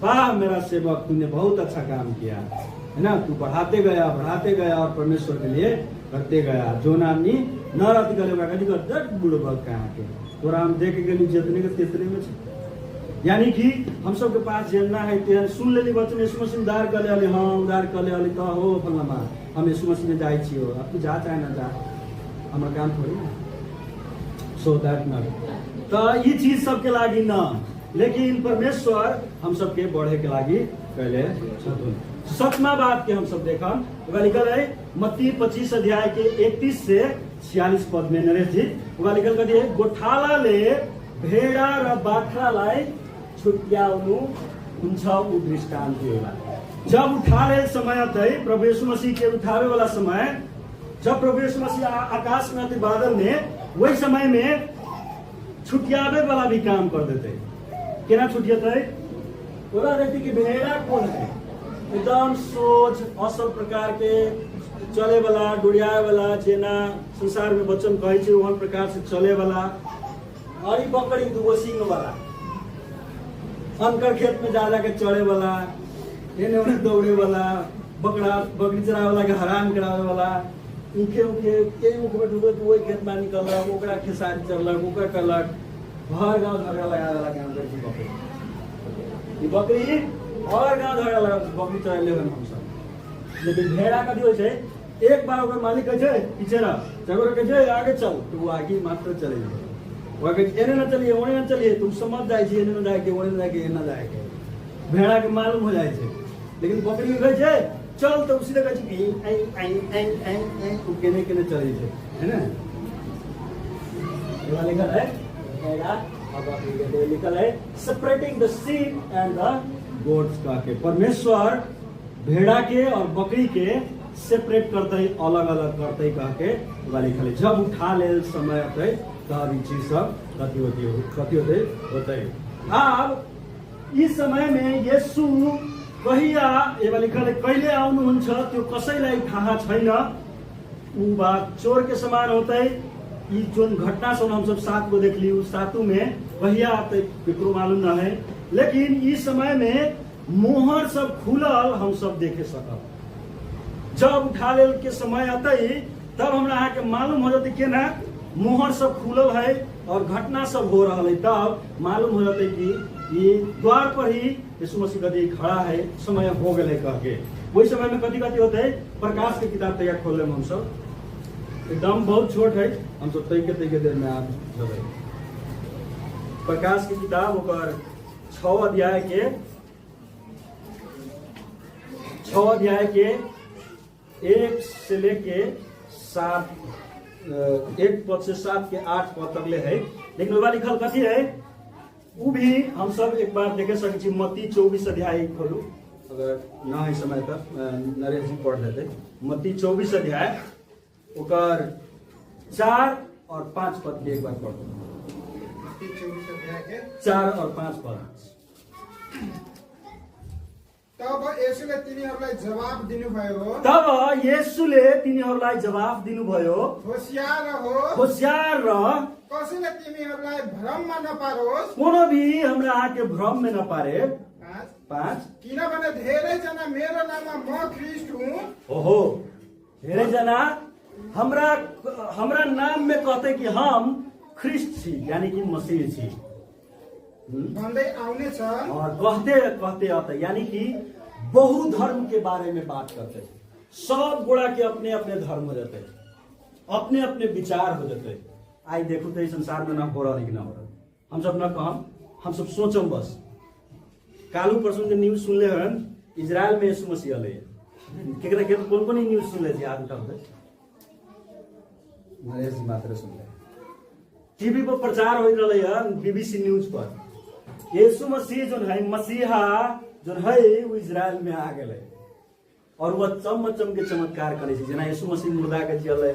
वाह मेरा सेवक तूने बहुत अच्छा काम किया है ना, तू बढ़ाते गया और परमेश्वर के लिए करते गया। जो नामनी न रहती गले कथी कर बुढ़बक कहाँ के तोरा हम देख गेली जितने के तितने में छै। यानी कि हम सब के पास जेना है तेन सुन लेली वचन यीशु मसीह उद्धार कर ले, हाँ उद्धार कर ले तो हो फलमा हम यीशु मसीह में जाए छियो, अब तू जा चाहे ना जा हमारा काम थोड़ी ना सो दैट नॉट तो ये चीज सबके लागी ना, लेकिन परमेश्वर हम सबके बढ़े के लागी कहले छथुन। 7वां बात के हम सब देखम लिखल है मत्ती 25 अध्याय के 31 से 46 पद में नरेश जी लिखल कथी है गोठाला ले भेड़ा र बाख्रालाई छुट्याउनु हुन्छ उ दृष्टान्त होला। जब उठाले समय अतै प्रभु यीशु मसीह के उठावे वाला समय, जब प्रभु यीशु मसीह आकाश में आते बादल में, वही समय में छुटियावे वाला भी काम कर देते। केना छुटियाते बोला रहती कि भेड़ा कौन है एकदम सोच असल प्रकार के चले वाला डुड़ियाए वाला जेना संसार में वचन कहे छै ओहन प्रकार से चले वाला, और ये बकरी 2 सिंह वाला अनकर खेत में जा जाके चढ़े वाला, एने ओने दौड़े वाला, बकरी चरावे वाला के हैरान करावे वाला, उनके के ऊपर डूबे तो वही खेत में निकलक, ओकरा खेसारी चलक, ओकर करलक, हर गांव धरे लगा वाला काम करती बकरी। ये बकरी और गांव धरे लगा बकरी चराले हम सब। लेकिन भेड़ा कथी होय छै एक बार ओकर मालिक कहै छै पीछे रह, जब कहै छै आगे चल तो वो आगे मात्र चले जाए, वो कहै एने ना चलिए ओने ना चलिए, तुम समझ जाए छी एने ना जाए के ओने ना जाए के एने ना जाए के, भेड़ा के मालूम हो जाए छै। लेकिन बकरी कहै छै चल तो उसी कहै छै कि आई केने केने चले छै है ना। ये लिखल है भेड़ा और बकरी के लिखल है separating the sheep and the goats का के परमेश्वर भेड़ा के और बकरी के सेपरेट करते अलग अलग करते कह के लिखल है। जब उठा ले समय अतै तब ई चीज सब कथी होते। अब इस समय में यीशु कहिया ये लिखल है कहिले आउनुहुन्छ त्यो कसैलाई थाहा छैन, उ बात चोर के समान होते। ये जो घटना सब हम सब 7 को देख ली, उस 7 में कहिया आते केकरो मालूम न है, लेकिन इस समय में मोहर सब खुलल हम सब देखे सकब। जब उठा लेल के समय आते तब हमरा अहाँ के मालूम हो जाते केना मोहर सब खुलल है और घटना सब हो रहा है, तब मालूम हो जाते कि ये द्वार पर ही यीशु मसीह कथी खड़ा है, समय हो गए कह के। वही समय में कथी कथी होते है प्रकाश के किताब तैयार खोल ले हम सब, एकदम बहुत छोट है हम सब तैके देर में आप जब प्रकाश की किताब ओकर 6 अध्याय के 1 से लेके 7 1 पद से 7 के 8 पद तक ले है। लेकिन ओकरा लिखल कथी है वो भी हम सब एक बार देखे सकै छी। मत्ती 24 अध्याय खोलू, अगर ना है समय तक नरेश जी पढ़ लेते। मत्ती 24 अध्याय ओकर 4 और 5 पद के एक बार पढ़ दो। मत्ती 24 अध्याय के 4 और 5 पद। तब यसुले तिनीहरूलाई जवाब दिनुभयो, तब येशूले तिनीहरूलाई जवाफ दिनुभयो, होशियार हो, होशियार रह, कसैले तिमीहरूलाई भ्रममा नपारोस्। कोनो भी हमरा आके भ्रम में न पारे। 5 किनभने धेरैजना मेरो नाममा म ख्रिस्ट हुँ ओहो, धेरै जना हमरा नाम में कहते कि हम ख्रिस्ट छी, यानी कि मसीह छी भन्दै आउनेछन्। और कहते कहते आते, यानी कि बहु धर्म के बारे में बात करते। सब गोड़ा के अपने अपने धर्म हो जाते, अपने अपने विचार हो जाते। आई देखो तो इस संसार में ना हो रहा कि ना हो रहा, हम सब ना कहम, हम सब सोचम बस। कालू परसों के न्यूज सुन ले हन, इजराइल में यीशु मसीह आले केकरा के कौन कौन न्यूज सुन ले आज उठा दे, नरेश जी मात्र सुन ले। टीवी पर प्रचार हो रहा है, बीबीसी न्यूज पर यीशु मसीह जो है, मसीहा जो है वो इजराइल में आ गए और वह चम के चमत्कार करे। जना यीशु मसीह मुर्दा के जियले,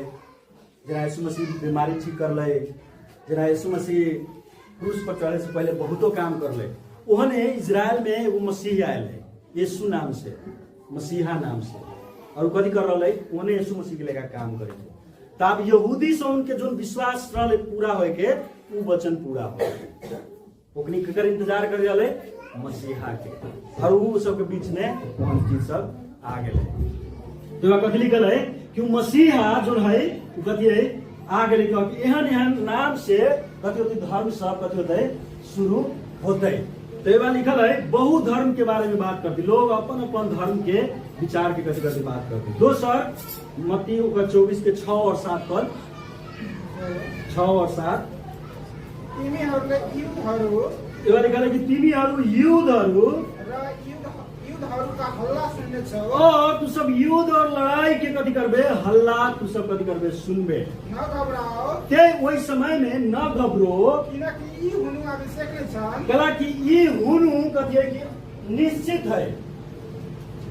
जना यीशु मसीह बीमारी ठीक कर ले, जना यीशु मसीह क्रूस पर चढ़े से पहले बहुतो काम कर ले। उन्होंने इजराइल में वो मसीह आयल है यीशु नाम से, मसीहा नाम से, और कथी कर रहा है, उन्हें यीशु मसीह के लेकर काम करे। तब यहूदी से उनके जो विश्वास रहे पूरा हो के वो वचन पूरा हो, ओकनी केकर इंतजार कर रहे मसीहा के, और वो सब के बीच में चीज सब आ गए। तो कथी लिखल है कि मसीहा जो है कथी है आ गए, एहन एहन नाम से कथी होती धर्म सब कथी होता है शुरू होते। तो ये लिखल है बहु धर्म के बारे में बात करती, लोग अपन अपन धर्म के विचार के कथी कथी बात करते। दोसर मत्ती 24 के 6 और 7 पद, 6 और 7 तिमीहरूले युद्धहरू यो लिखल है कि तिमीहरू युद्धहरू र युद्धहरूका हल्ला सुन्नेछौ, और तू सब युद्ध और लड़ाई के कथी करबे, हल्ला तू सब कथी करबे सुनबे, न घबराओ, ते वही समय में न घबरो, किनकि यी हुनु आवश्यक नै छन्, कला कि ये हुनु कथी है कि निश्चित है,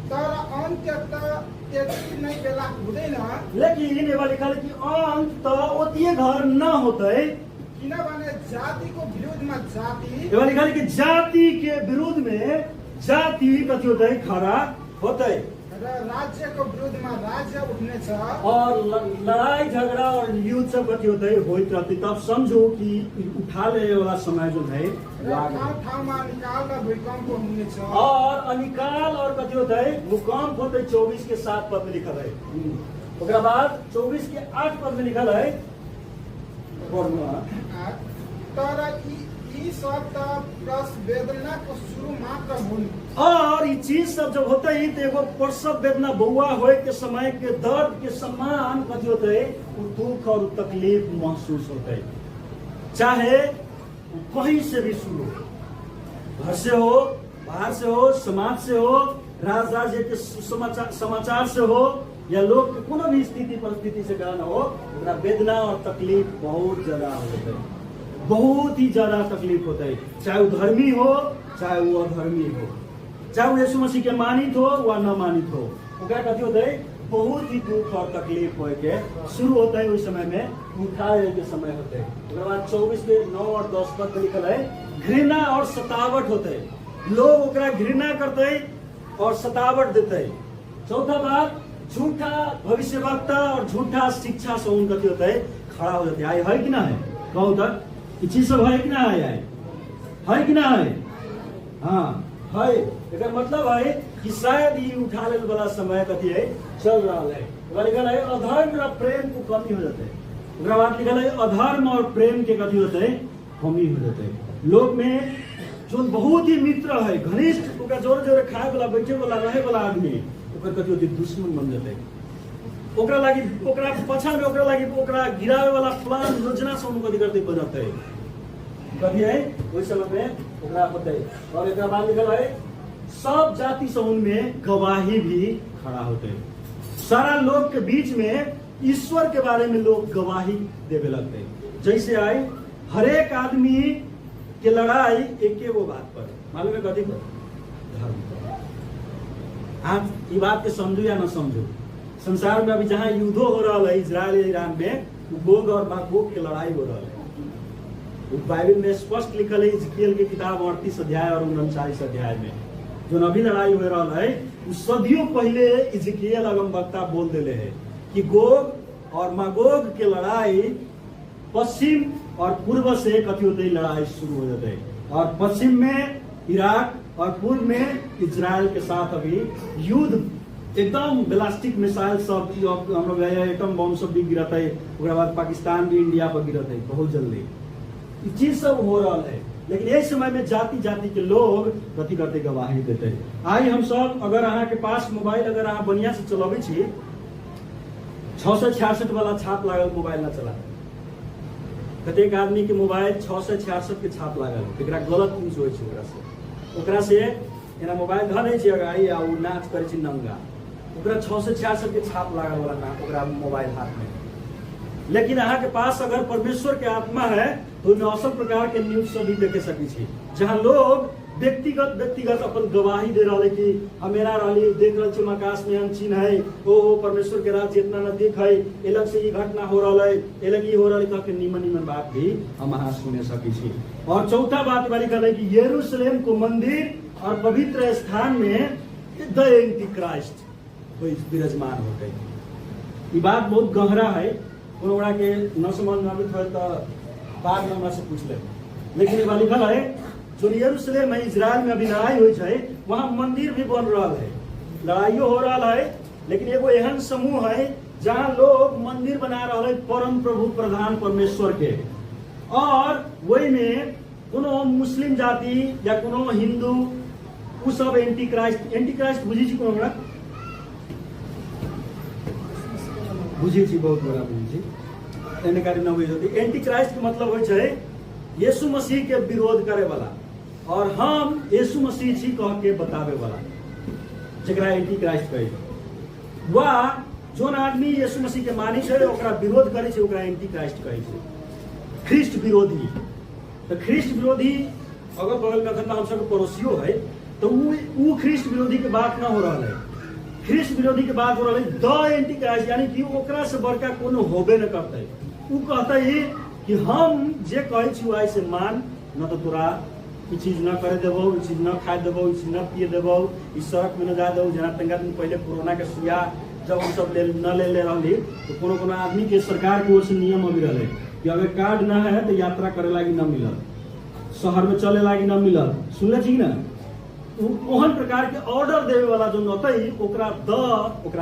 तर अन्त्य त त्यति नै बेला हुँदैन। लेकिन ये लिखल है कि अंत तो ओतिए घर न होते, किनभने जातिको विरोधमा जाति ये लिखल है कि जाति के विरोध में जाति कथी होता है खड़ा होता है, र राज्यको विरोधमा राज्य उठ्नेछ, और लड़ाई झगड़ा और युद्ध सब कथी होता है होइत रहती। तब समझो कि उठा ले वाला समय जो है र ठाउँ ठाउँमा निकाल र भूकम्प हुनेछ, और अनिकाल और कथी होता है भूकंप होता है। 24 के 7 पद में लिखल है, उसके बाद 24 के 8 पद में लिखल है, तर यी सब त प्लस वेदनाको सुरु मात्र हुन्। और ये चीज सब जब होता है तो एगो प्रसव वेदना बउआ होए के समय के दर्द के समान कथी होता है वो दुख और तकलीफ महसूस होता है, चाहे कहीं से भी शुरू, घर से हो, बाहर से हो, समाज से हो, राज्य के समाचार से हो, या लोग के कोनो भी स्थिति परिस्थिति से कारण हो, वेदना और तकलीफ बहुत ज्यादा होता है, बहुत ही ज्यादा तकलीफ होता है। चाहे वो धर्मी हो चाहे वो अधर्मी हो, चाहे वो यीशु मसीह के मानित हो व न मानित हो, ओकरा कथी होता है बहुत ही दुख और तकलीफ हो के शुरू होता है। उस समय में उठाए के समय होते है। उसके बाद 24 के 9 और 10 पद लिखल है घृणा और सतावट होते है, लोग ओकरा घृणा करते है और सतावट देते है। चौथा बात झूठा भविष्यवक्ता और झूठा शिक्षा से उनका कथी होता है खड़ा हो जाते है कि ना है, कहो तक ये चीज सब है कि ना है कि ना है, हाँ है। एक मतलब है कि शायद ये उठा ले वाला समय कथी है चल रहा है। लिखल है अधर्म और प्रेम को कमी हो जाते है। बाद लिखल है अधर्म और प्रेम के कथी होते है कमी हो जाते है। लोग में जो बहुत ही मित्र है घनिष्ठ जोरे जोरे खाए वाला बैठे वाला रहे वाला आदमी कथी होती दुश्मन बन जाते है। ओकरा लागी ओकरा पछा में ओकरा लागी ओकरा गिरावे वाला प्लान योजना से उनको कथी करते बनते है कथी है ओहि समय में ओकरा होते है। और एक बाद लिखल है सब जाति से उनमें गवाही भी खड़ा होते है। सारा लोग के बीच में ईश्वर के बारे में लोग गवाही देवे लगते हैं। जैसे आई हर एक आदमी के लड़ाई एक ही वो बात पर मालूम है कथी पर धर्म पर। आज ये बात के समझो या ना समझो संसार में अभी जहाँ युद्धो हो रहा है इजराइल ईरान में, गोग और मागोग की लड़ाई हो रहा है। बाइबल में स्पष्ट लिखल है इजकियल के किताब 38 अध्याय और 39 अध्याय में जो अभी लड़ाई हो रहा है, सदियों पहले इजकियल अगमवक्ता बोल दिले है कि गोग और मागोग के लड़ाई पश्चिम और पूर्व से कथी होते लड़ाई शुरू हो जाते है, और पश्चिम में इराक और पूर्व में इजराइल के साथ अभी युद्ध, एकदम बैलिस्टिक मिसाइल सब हम लोग एटम बम सब भी गिरत है, उसके बाद पाकिस्तान भी इंडिया पर गिरत है बहुत जल्दी, ये चीज सब हो रहा है। लेकिन एक समय में जाति जाति के लोग गति करते गवाही देते हैं। आई हम सब अगर अहाँ के पास मोबाइल अगर अहाँ बढ़िया से चलाबे छी 666 वाला छाप लागल मोबाइल ना चला, कतेक आदमी के मोबाइल 666 के छाप लागल, एकरा गलत यूज होइ छै, ओकरा से एना मोबाइल धऽ लै छै अगाड़ी आ उ नाच करै छै नंगा, ओकरा 666 के छाप लागल वाला ना ओकरा मोबाइल हाथ में। लेकिन अहाँ के पास अगर परमेश्वर के आत्मा है तो ओहिमे असल प्रकार के न्यूज सब भी देखे सकै छी, जहाँ लोग व्यक्तिगत अपन गवाही दे रहा है कि हमेरा रही देख रहे छे आकाश में हम चिन्ह है, ओ परमेश्वर के राज्य इतना नजदीक है, अलग से ये घटना हो रहा है, अलग ये हो रहा है, कह के नीमन बात भी हम अहाँ सुने सकै छी। और चौथा बात वाली कहल है कि यरूशलेम को मंदिर और पवित्र स्थान में द एंटीक्राइस्ट विराजमान होते। ये बात बहुत गहरा है, कोनो के न समझ में आबे तो बाद में हमरा से पूछ ले। लेकिन ये लिखल है जो यरूशलेम में इजराइल में अभी लड़ाई हुई है वहाँ मंदिर भी बन रहा है, लड़ाइयो हो रहा है, लेकिन एगो एहन समूह है जहाँ लोग मंदिर बना रहा है परम प्रभु प्रधान परमेश्वर के, और वही में कोनो मुस्लिम जाति या कोनो हिंदू उ सब एंटी क्राइस्ट बुझी छी, कोनो बुझी छी, बहुत बड़ा बुझी छी, एने कारी न बुझी होती। एंटी क्राइस्ट के मतलब होइ छै यीशु मसीह के विरोध करे वाला, और हम यीशु मसीह छी कह के बतावे वाला, जकरा एंटी क्राइस्ट कहे छै। वा जोन आदमी यीशु मसीह के मानी छै ओकरा विरोध करे छै ओकरा एंटी क्राइस्ट कहे छै। ख्रिस्ट विरोधी, तो ख्रिस्ट विरोधी अगल बगल में अगर हम सब पड़ोसियों है तो वो ख्रिस्ट विरोधी के बात ना हो रहा है, ख्रिस्ट विरोधी के बात हो रहा है द एंटी क्राइस्ट, यानी कि ओकरा से बड़का कोनो होबे न करते। वो कहता है कि हम जे कहे छी वही से मान, न तो तोरा ई चीज न करे देबो, ई चीज न खाए देबो, ई चीज न पिए देबो, ई सड़क में न जा देबो। जना तंगा दिन पहले कोरोना के सुइया जब हम सब ले रही तो कोनो आदमी के सरकार की ओर से नियम अभी रहे कि अगर कार्ड न है तो यात्रा करे लागी न मिलल, शहर में चले लागी न मिलल, सुनले छी ना। ओहन प्रकार के ऑर्डर देवे वाला जो होते ओकरा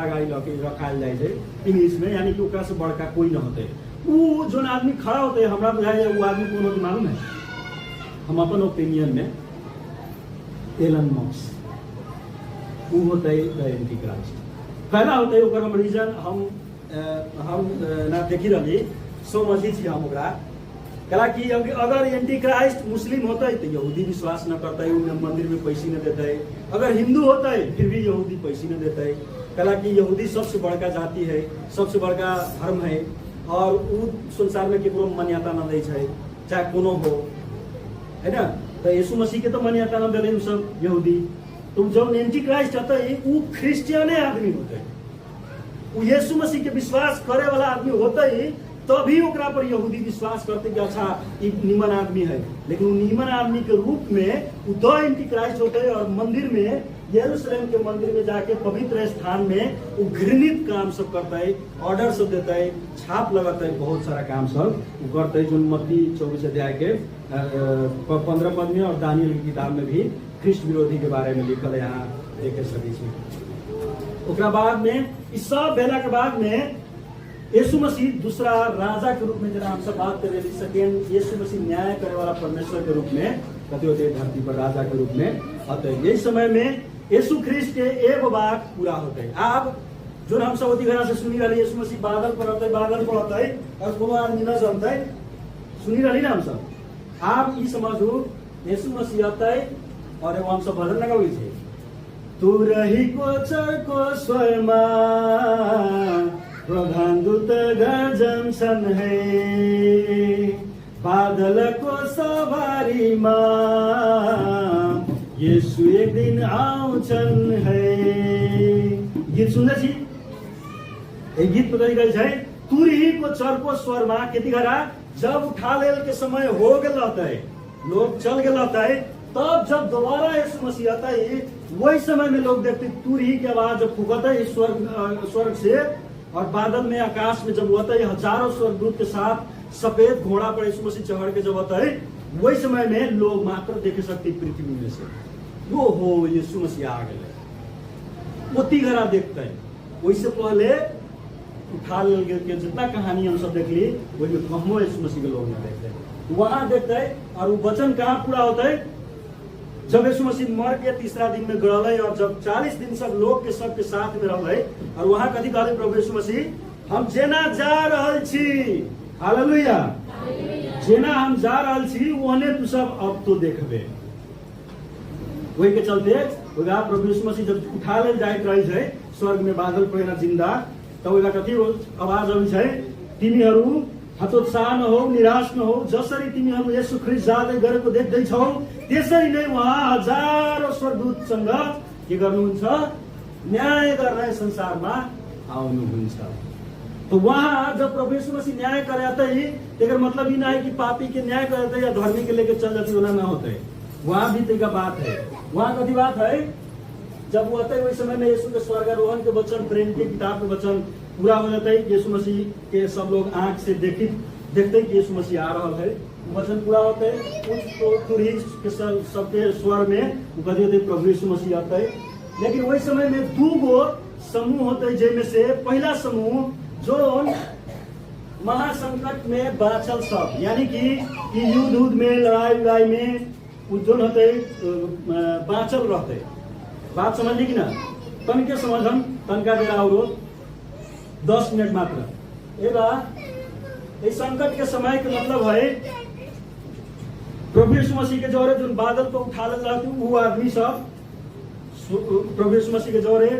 गाड़ी लके रखाल जाए छै इंग्लिश में, यानी कि ओकरा से बड़का कोई न होते। वो जो आदमी खड़ा होते हमरा बुझाए वो आदमी कौन होते मालूम है, हम अपन ओपिनियन में एलन मस्क वो होते द एंटी क्राइस्ट। पहला होते ओकर हम रीजन हम ना देखी रही समझी छी हम ओकरा, कला कि अगर एंटी क्राइस्ट मुस्लिम होता है तो यहूदी विश्वास न करता है, मंदिर में पैसे न देता है। अगर हिंदू होता है फिर भी यहूदी पैसे न देता है, कला कि यहूदी सबसे बड़का जाति है, सबसे बड़का धर्म है, और वो संसार में केकरो मान्यता न दे छै, चाहे कोनो हो, है ना। तो यीशु मसीह के तो मान्यता न दिले सब यहूदी। तो जब एंटी क्राइस्ट होता है वो क्रिश्चियने आदमी होते है, वो यीशु मसीह के विश्वास करे वाला आदमी होता है, तभी ओकरा पर यहूदी विश्वास करते कि अच्छा ये निमन आदमी है। लेकिन वो निमन आदमी के रूप में वो द एंटी क्राइस्ट होते हैं, और मंदिर में यरूशलेम के मंदिर में जाके पवित्र स्थान में वो घृणित काम सब करता है, ऑर्डर सब देता है, छाप लगाता है, बहुत सारा काम सब वो करता है। जो मत्ती 24 अध्याय के 15 पद में और दानियल की किताब में भी ख्रिस्ट विरोधी के बारे में लिखल है, यहाँ देखे सकै छी। ओकरा बाद में इस सब भेला के बाद में यीशु मसीह दूसरा राजा के रूप में, जरा हम सब बात करें सेकेंड, यीशु मसीह न्याय करे वाला परमेश्वर के रूप में कथी होते धरती पर राजा के रूप में आते हैं। यही समय में यीशु ख्रिस्ट के एगो बात पूरा होते है। अब जो हम सब होती घरा से सुनी रही यीशु मसीह बादल पर होते है, और कोनो आदमी न जानता है, सुनी रही ना हम सब। आप ये समझू यीशु मसीह आता है और हम सब भजन लगावे छे, तू रही को चरको स्वयमा प्रधान दूत गर्जन सन है, बादल को सवारी माँ यीशु एक दिन आउछन है। गीत सुने छी ए गीत में कही गई है तुरही को चरको स्वर में खेती करा जब उठा लेल के समय हो गए रहता है, लोग चल गए रहता है, तब जब दोबारा यीशु मसीह आता है वही समय में लोग देखते तुरही की आवाज जब फूकता है स्वर्ग से और बादल में आकाश में जब होता है हजारों स्वर्गदूत के साथ सफेद घोड़ा पर यीशु मसीह चढ़ के जब होता है वही समय में लोग मात्र देख सकते पृथ्वी में से वो हो यीशु मसीह आ गए मोती घरा देखते हैं। वैसे पहले उठा लेल के जितना कहानी हम सब देख ली वही कहमो यीशु मसीह के लोग नहीं देखते हैं, वहां देखते हैं। और वो वचन कहाँ पूरा होता है जब यीशु मसीह मर के तीसरा दिन में गड़ल और जब 40 दिन सब लोग के सबके साथ में रहल और वहां कथी कहले प्रभु यीशु मसीह हम जेना जा रहल छी, हालेलुया, जेना हम जा रहल छी ओहने तू सब अब तो देखबे। वही के चलते प्रभु यीशु मसीह जब उठा ले जाइत रहे छै स्वर्ग में बादल पहिना जिंदा तब ओकरा कथी आवाज आबै छै तिमीहरू हतोत्साह न हो, निराश न हो, जसरी तिमीहरू यीशु ख्रीष्ट जाँदै गरेको देख्दै छौ त्यसरी नै उहाँ हजारौं स्वर्गदूतसँग के गर्नुहुन्छ न्याय गर्न संसारमा आउनुहुन्छ। तो वहां जब प्रभु यीशु मसीह न्याय कराते ही तेकर मतलब ही ना है कि पापी के न्याय कराते या धर्मी के लेके चल जाती होना ना होता है, वहां भी तेका बात है। वहां कथी बात है जब वो आता है वही समय में यीशु के स्वर्गारोहण के वचन प्रेम के किताब के वचन पूरा हो जाता है। यीशु मसीह के सब लोग आंख से देखते कि यीशु मसीह आ रहा है, वचन पूरा होता है। उस तुरही के सबके स्वर में वो कथी होते प्रभु यीशु मसीह आता है। लेकिन वही समय में दो गो समूह होते है जिनमें से पहला समूह जो महासंकट में बाचल सब यानी कि युद्ध में लड़ाई में जो होते बाचल रहते। बात समझली कि ना तन के समझ हम तनका देर और 10 मिनट मात्र एगा इस संकट के समय के मतलब है प्रभु यीशु मसीह के जौरे जो बादल को उठा ले जाती वो आदमी सब प्रभु यीशु मसीह के जौरे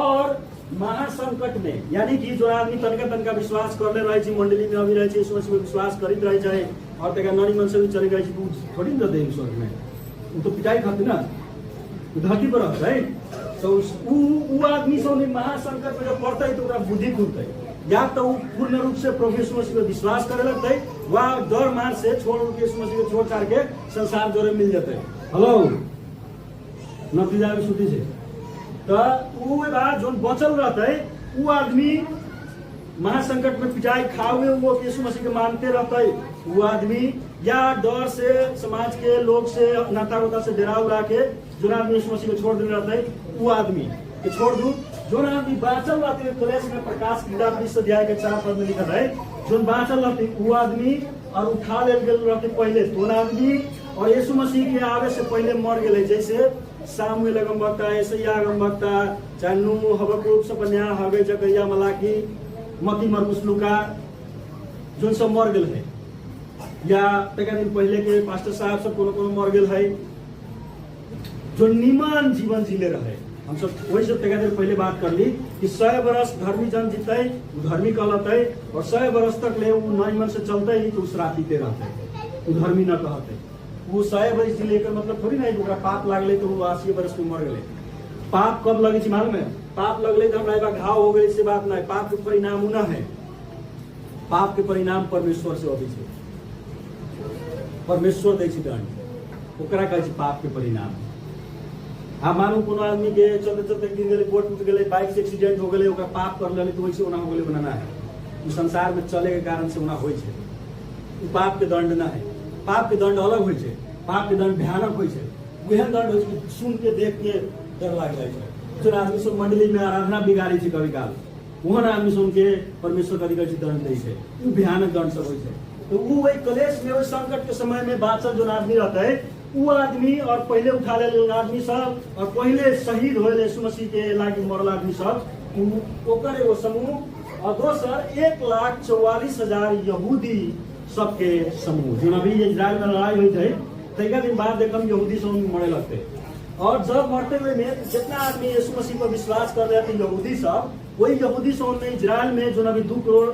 और महासंकट में यानी कि जो आदमी तनका विश्वास कर ले रहे मंडली में अभी रहे यीशु मसीह विश्वास करित रहे जाए और तेरा नरी मन से भी चले गए थोड़ी ना दे स्वर्ग में वो तो पिटाई खाते ना धरती पर रहता है। तो वो आदमी सब महासंकट में जब पड़ता है तो बुद्धि खुलता है या तो वो पूर्ण रूप से प्रभु यीशु मसीह को विश्वास करे लगता है वह डर मार से छोड़ के यीशु मसीह को छोड़ छाड़ के संसार जोरे मिल जाते है। हेलो नतीजा भी छुट्टी से तो वो बात जो बचल रहता है वो आदमी महासंकट में पिटाई खा हुए वो यीशु मसीह के मानते रहता है। वो आदमी या डर से समाज के लोग से नाता गोता से डरा उड़ा के जो आदमी यीशु मसीह को छोड़ देने रहता है वो आदमी के छोड़ दू जो आदमी बाँचल रहते है। कलेश में प्रकाश किताब 20 अध्याय के 4 पद में लिखा है जो बाँचल रहते वो आदमी और उठा ले रहते पहले तो आदमी और यीशु मसीह के आवे से पहले मर गए जैसे सामुएल अगमवक्ता यशायाह अगमवक्ता चाहे नूह हबक्कुक सपन्याह हगे जकरिया मलाकी मती मरकुस लूका जो सब मर गए है या तेका दिन पहले के पास्टर साहब सब कोनो मर गए है जो निमान जीवन जीले रहे। हम सब वही सब तेका दिन पहले बात कर ली कि 100 वर्ष धर्मी जन जीते धर्मी कहलाते और 100 वर्ष तक ले वो निमन से चलते ही तो श्रापिते रहते वो धर्मी न कहते। वो 100 वर्ष जी लेकर मतलब थोड़ी ना पाप लागले तो वो 80 वर्ष में मर गए। पाप कब लगे मालूम है? पाप लगले तो हमारा घाव हो गए से बात ना है। पाप के परिणाम उना है, पाप के परिणाम परमेश्वर से अभी से परमेश्वर दै छी दंड ओकरा कहै छी पाप के परिणाम। आ मानू कोनो आदमी के चलते चलते गिर गेले गोड़ टूट गेले बाइक से एक्सीडेंट हो गेले ओकरा पाप कर लेले तो वैसे ओना हो गेले बनाना है। इस संसार में चले के कारण से ओना होय छै पाप के दंड ना है। पाप के दंड अलग होय छै, पाप के दंड भयानक होय छै। वह दंड होय छै सुन के देख के डर लाग जाय छै। जो आदमी सब मंडली में आराधना बिगाड़ी छै कभी काल ओहन आदमी सुन के परमेश्वर कथी कहै छै दंड दै छै। वो भयानक दंड सब होय छै। तो वो वही कलेश में वही संकट के समय में बादशाह जो आदमी रहता है वो आदमी और पहले उठा ले आदमी सब और पहले शहीद हो यीशु मसीह के लागी मरल आदमी सब ओकर एगो समूह और दोसर 1,44,000 यहूदी सबके समूह जो अभी इजराइल में लड़ाई हुई थी तैका दिन बाद देखम यहूदी सब मरे लगते। और जब मरते हुए में जितना आदमी यीशु मसीह पर विश्वास कर रहे थे यहूदी सब वही यहूदी सब में इजराइल में जो अभी 2 करोड़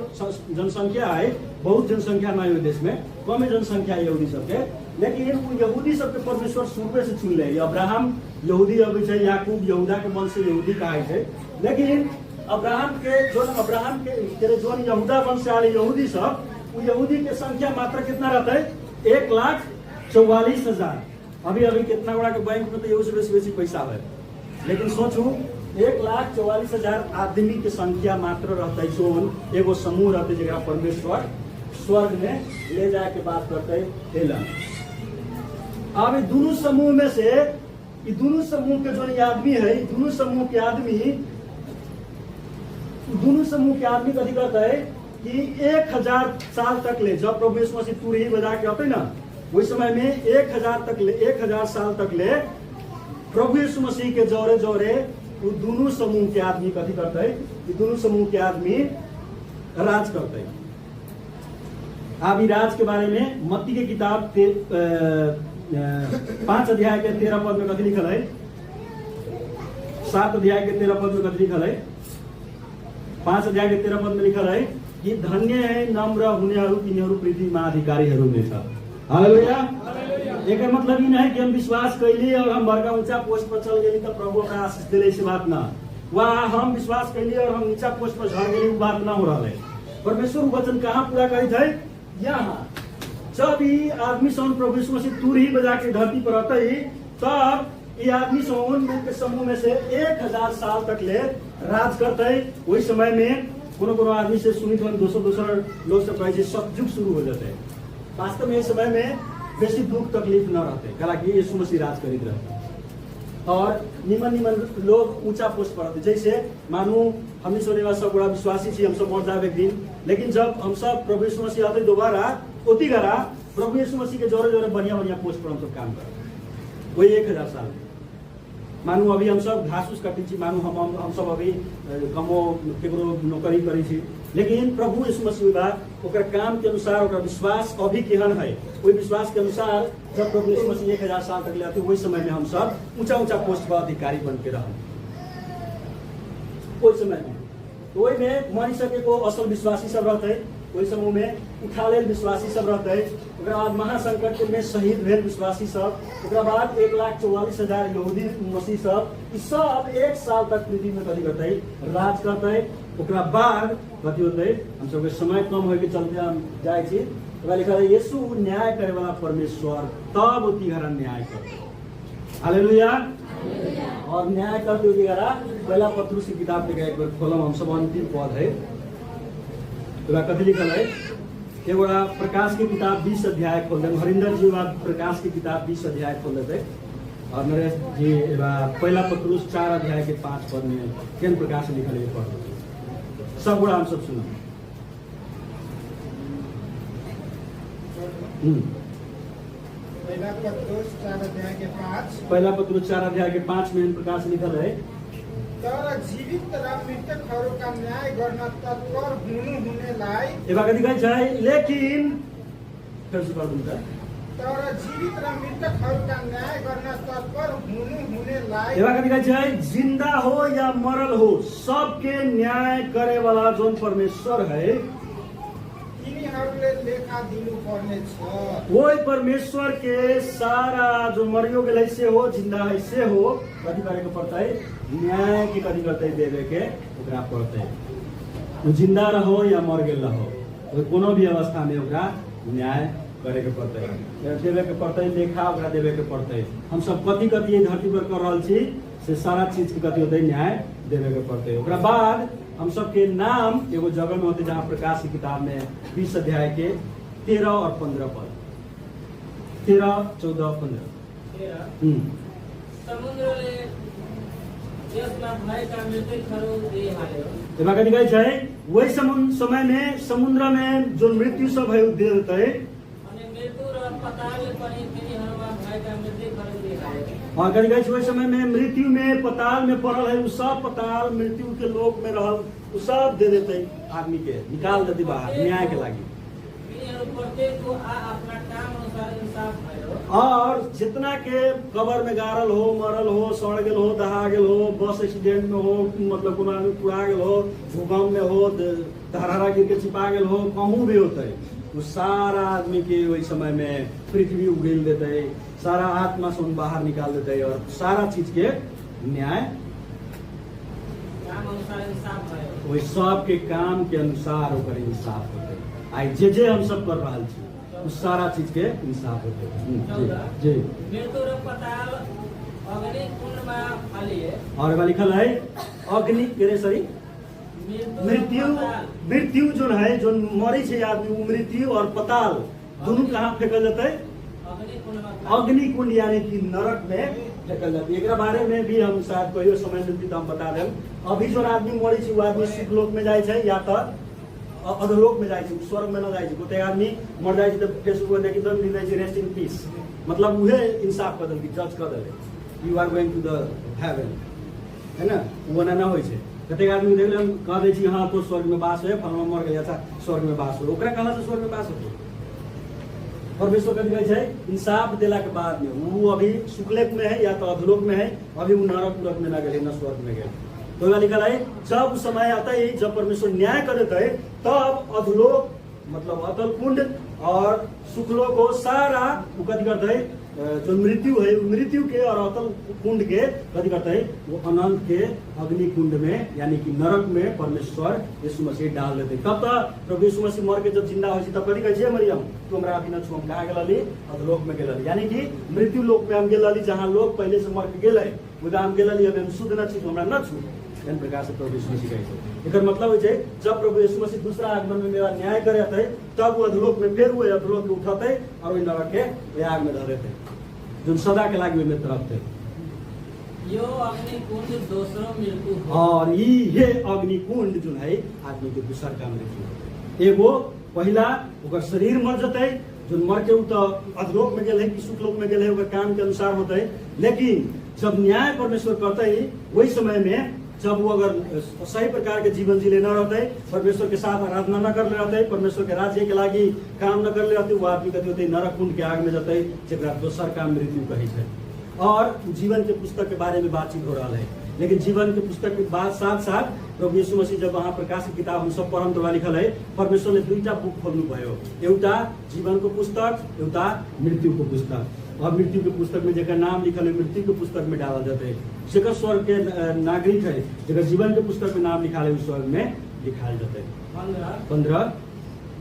जनसंख्या है, बहुत जनसंख्या नहीं हुई देश में, कम जनसंख्या है यहूदी सबके। लेकिन वो यहूदी सबके परमेश्वर शुरू से चुन ले। अब्राहम यहूदी अभी है, याकूब यहूदा के वंश से यहूदी कहा है। लेकिन अब्राहम के जोन यहूदा वंश से आले यहूदी सब, वो यहूदी के संख्या मात्र कितना रहता है? 1,44,000। अभी कितना बड़ा के बैंक में तो यहू से बेसी पैसा है, लेकिन सोचू 1,44,000 आदमी के संख्या मात्र रहता है। जोन एगो समूह रहते जगह परमेश्वर स्वर्ग में ले जाए के बात करते हेलन। अब दोनों समूह में से दोनों समूह के जो आदमी है, दोनों समूह के आदमी कथी करता है कि 1,000 साल तक ले, जब प्रभु यीशु मसीह तुरही बजा के आते ना, वही समय में 1,000 साल तक ले प्रभु यीशु मसीह के जोरे जोरे वो दोनों समूह के आदमी कथी करते है? दोनों समूह के आदमी राज करते हैं। अब राज के बारे में मत्ती के किताब 5 अध्याय के 13 पद में कथी लिखल है? 7 अध्याय के 13 पद में कथी लिखल है? 5 अध्याय के 13 पद में लिखल है कि धन्य है नम्र हुनेहरू तिनीहरू पृथ्वीमा अधिकारीहरू हुनेछ। हालेलुया। एक मतलब ये नहीं कि हम विश्वास कैली और हम बड़का ऊंचा पोस्ट पर चल गए तो प्रभु का आशीष दिले से बात ना। वहाँ हम विश्वास कैली और हम ऊंचा पोस्ट पर झड़ गए, बात ना हो रहा है। परमेश्वर वचन कहाँ पूरा करी थे? यहाँ जब ये आदमी सोन प्रभु यीशु मसीह तुरही बजा के धरती पर आते ही, तब ये आदमी सोन के समूह में से 1,000 साल तक ले राज करते। वही समय में कोनो आदमी से सुनित हो दोसर लोग से कहे सतयुग शुरू हो जाते हैं। वास्तव में इस समय में बेसी दुख तकलीफ न रहते, हालांकि यीशु मसीह राज करीत रहते और निमन लोग ऊंचा पोस्ट पर रहते। जैसे मानो हमने सुने वाला सब बड़ा विश्वासी थी, हम सब मर जाए एक दिन, लेकिन जब हम सब प्रभु यीशु मसीह आते दोबारा ओती करा प्रभु यीशु मसीह के जोरे जोरे बढ़िया पोस्ट पर हम सब काम कर वही 1,000 साल में। मानू अभी हम सब घास उस कटी छी, मानू हम सब अभी कमो केकरो नौकरी करी छी, लेकिन प्रभु यीशु मसीह बा ओकर काम के अनुसार ओकर विश्वास अभी केहन है, वही विश्वास के अनुसार जब प्रभु यीशु मसीह 1,000 साल तक ले आते वही समय में हम सब ऊंचा पोस्ट पर अधिकारी बन के रह वही समय में। तो वही में मरी सके को असल विश्वासी सब रहते है, वही समूह में उठाले विश्वासी सब रहते है। ओकरा बाद महासंकट में शहीद भेल विश्वासी सब, ओकरा बाद 1,44,000 यहूदी मसीह सब 1 साल तक पृथ्वी में कथी करते राज करते। ओकरा बाद कथी होते हम सबके समय कम होय के चलते हम जाए छी, ओकरा लिखल है यीशु न्याय करे वाला परमेश्वर तब ओती घरा न्याय करते। हालेलुया। और न्याय करते ओती घरा पहला पत्रुस की किताब के एक बार खोलम, हम सब अंतिम पद है कथी लिखल है? एगो प्रकाश की किताब 20 अध्याय खोल दे। हरिंदर जी प्रकाश की किताब 20 अध्याय खोल देते और नरेश जी पहला पत्रुस 4 अध्याय के 5 पद में केन प्रकाश लिखल है पढ़ सब गुड़ा हम सब सुनो। पहला पत्रुस 4 अध्याय के 5 पहला पत्रुस 4 अध्याय के 5 में प्रकाश लिखल है तर जीवित र मृतकहरूका न्याय गर्न तत्पर हुनेलाई। कथी कहै छै? लेकिन फिर से पढ़ दूंगा। तर जीवित र मृतकहरूका न्याय गर्न तत्पर हुनेलाई। कथी कहै छै? जिंदा हो या मरल हो सबके न्याय करे वाला जोन परमेश्वर है तिनीहरूले लेखा दिनुपर्ने छ। वही परमेश्वर के सारा जो मरियो गेल से हो जिंदा है से हो कथी करे के पड़ता है? न्याय के कथी करते देवे के ओकरा पड़ते। वो जिंदा रहो या मर गेल रहो, तो कोनो भी अवस्था में ओकरा न्याय करे के पड़ते देवे के पड़ते, लेखा ओकरा देवे के पड़ते। हम सब कथी धरती पर कर रहल छी से सारा चीज के कथी होते न्याय देवे के पड़ते। ओकरा बाद हम सब के नाम एगो जगह में होते जहाँ प्रकाश की किताब में 20 अध्याय के 13 और 15 पद 13, 14, 15 वही समय में समुद्र में जो मृत्यु सब है देते और वही समय में मृत्यु में पताल में पड़ल है, सब पताल मृत्यु के लोक में रहल सब दे देते आदमी के निकाल देते बाहर न्याय के लागी। और जितना के कबर में गारल हो, मरल हो, सड़ गेल हो, दहा गेल हो, बस एक्सीडेंट में हो, मतलब कोनो आदमी पुरा गेल हो, भूकंप में हो, धरहरा गिर के छिपा गेल हो, कहूँ भी होता है वो सारा आदमी के वही समय में पृथ्वी उगेल देते है, सारा आत्मा से बाहर निकाल देते है और सारा चीज के न्याय काम अनुसार इंसाफ है। वही सबके काम के अनुसार ओकर इंसाफ होते। आई जे हम सब कर रहा छी उस सारा चीज के इंसाफ होते। जी मृत्यु रो पताल अग्नि कुंड में खाली है। और लिखल है अग्नि के सॉरी मृत्यु जो है जो मरी है आदमी वो मृत्यु और पताल दोनों कहाँ फेंकल जाते? अग्नि कुंड यानी कि नरक में फेंकल जाती है। एकरा बारे में भी हम शायद कहियो समय मिलती तो हम बता दें। अभी जो आदमी मरी है वो आदमी सुखलोक में जाए छै या तो अधोलोक में जाए छै, स्वर्ग में न जाए छै। गोटे आदमी मर जाए छै तो फेसबुक पर देखी तो लिखे छै रेस्ट इन पीस, मतलब उहे इंसाफ कर देलकै, जज कर देलकै you are going to the heaven, है ना? वो ना होय छै। कतेक आदमी देख ले हम कह दै छी हाँ तो स्वर्ग में वास है, फलना मर गया था स्वर्ग में वास हो, ओकरा कहला से स्वर्ग में वास होते। परमेश्वर कथी कहै छै? इंसाफ देला के बाद में वो अभी सुखलोक में है या तो अधोलोक में है, अभी वो नरक उरक में न गए न स्वर्ग में गए। तो लिखल है जब समय आता है जब परमेश्वर न्याय करते है तब अधोलोक मतलब अतल कुंड और सुखलोक को सारा कथी करते है जो मृत्यु है मृत्यु के और अतल कुंड के कथी करते है वो अनंत के अग्नि कुंड में यानी कि नरक में परमेश्वर यीशु मसीह डाल देते। तब तक प्रभु यीशु मसीह मर के जब जिंदा हो तब कथी कहै छै मरियम तू हमरा अभी न छू, हम कहाँ गेलली? अधोलोक में गेलली, यानी कि मृत्यु लोक में हम गेलली जहाँ लोग पहले से मर के गेले मुदा हम गेलली अभी हम शुद्ध न छी तो हमरा न छू। इन प्रकार से प्रभु यीशु मसीह कहै छै। एकर मतलब है जब प्रभु यीशु मसीह दूसरा आगमन में मेरा न्याय करे थे तब वो अधोलोक में फिर वो अधोलोक में उठाते और वही नरक के आग में धरे थे जो सदा के लागे में तरफ थे। यो अग्नि कुंड दूसरो मृत्यु और ये अग्नि कुंड जो है आदमी के दूसर का मृत्यु। एगो पहला ओकर शरीर मर जते जो मर के तो अधोलोक में गेल है कि सुखलोक में गेल है ओकर काम के अनुसार होते। लेकिन जब न्याय परमेश्वर करते ही वही समय में जब वो अगर सही प्रकार के जीवन जी लेना रहते परमेश्वर के साथ आराधना न कर ले रहते परमेश्वर के राज्य के लागी काम न कर ले रहते वो आदमी कथी होते नरक कुंड के आग में जाते जरा दोसर काम मृत्यु कहे छै। और जीवन के पुस्तक के बारे में बातचीत हो रहा है। लेकिन जीवन के पुस्तक के बाद साथ साथ प्रभु यीशु मसीह जब वहाँ प्रकाशित किताब हम सब पढ़म तो लिखल है परमेश्वर ने दुईटा बुक खोल्नु भयो, एउटा जीवन को पुस्तक एउटा मृत्यु को पुस्तक। और मृत्यु के पुस्तक में जेकर नाम लिखल है मृत्यु के पुस्तक में डालल जाते जेकर स्वर्ग के नागरिक है जेकर जीवन के पुस्तक में नाम लिखा है उस स्वर्ग में लिखाल जाते। 15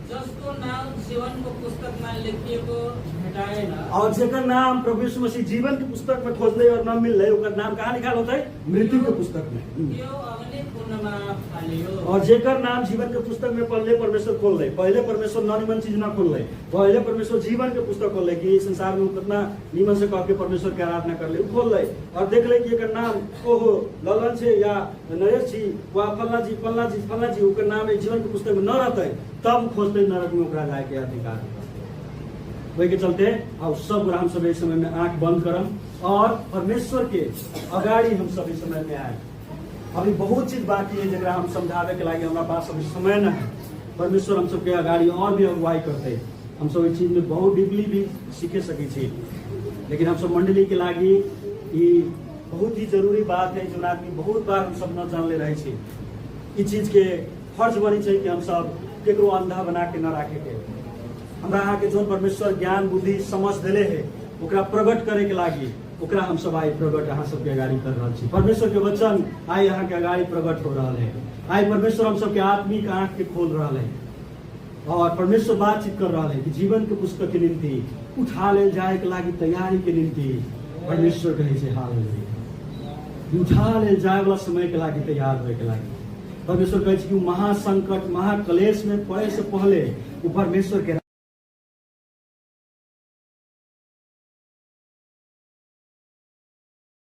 जसको नाम जीवन को पुस्तक में लिखिएको भेटाएन और जेकर नाम प्रभु यीशु मसीह जीवन के पुस्तक में खोजले और न मिलले ओकर नाम कहाँ लिखाल होता है? मृत्यु के पुस्तक में। यो अग्नि कुंड में फालियो और जेकर नाम जीवन के पुस्तक में पढ़ले परमेश्वर खोल ले। पहले परमेश्वर निमन चीज न खोल ले, पहले परमेश्वर जीवन के पुस्तक खोल ले कि संसार में कितना निमन से कह के परमेश्वर के आराधना कर ले खोल ले और देख ले कि एकर नाम ओहो ललन छे या नरेश जी वा फल्ला जी ओकर नाम जीवन के पुस्तक में न रहते तब खोजते नरक में ओकरा जाए के अधिकार। वही के चलते अब सब हम सब इस समय में आंख बंद करम और परमेश्वर के अगाड़ी हम सब इस समय में आए। अभी बहुत चीज बाकी है जरा हम समझावे के लागे हमारा पास अभी समय न है। परमेश्वर हम सबके अगाड़ी और भी अगुवाई करते हम सब इस चीज में बहुत डीपली भी सीखे सके छी। लेकिन हम सब मंडली के लागी ये बहुत ही जरूरी बात है जो आदमी बहुत बार हम सब न जान ले रहे छी। इस चीज के फर्ज बनी चाहिए कि हम सब केकरो अंधा बना के न राखे के हमरा अहाँ के जो परमेश्वर ज्ञान बुद्धि समझ दिले है ओकरा प्रकट करे के लागी ओकरा हम सब आई प्रकट अहाँ सबके अगाड़ी कर रहा छी। परमेश्वर के वचन आई अहाँ के अगाड़ी प्रकट हो रहा है। आई परमेश्वर हम सबके आत्मिक आंख के खोल रहा है और परमेश्वर बातचीत कर रहा है कि जीवन के पुस्तक के निम्ति उठा ले जाए के लागी तैयारी के निम्ति परमेश्वर कहे से हाल उठा ले जाए वाला समय के लागी तैयार होए के लागी परमेश्वर कहे कि महासंकट महाक्लेश में पड़े से पहले वो परमेश्वर के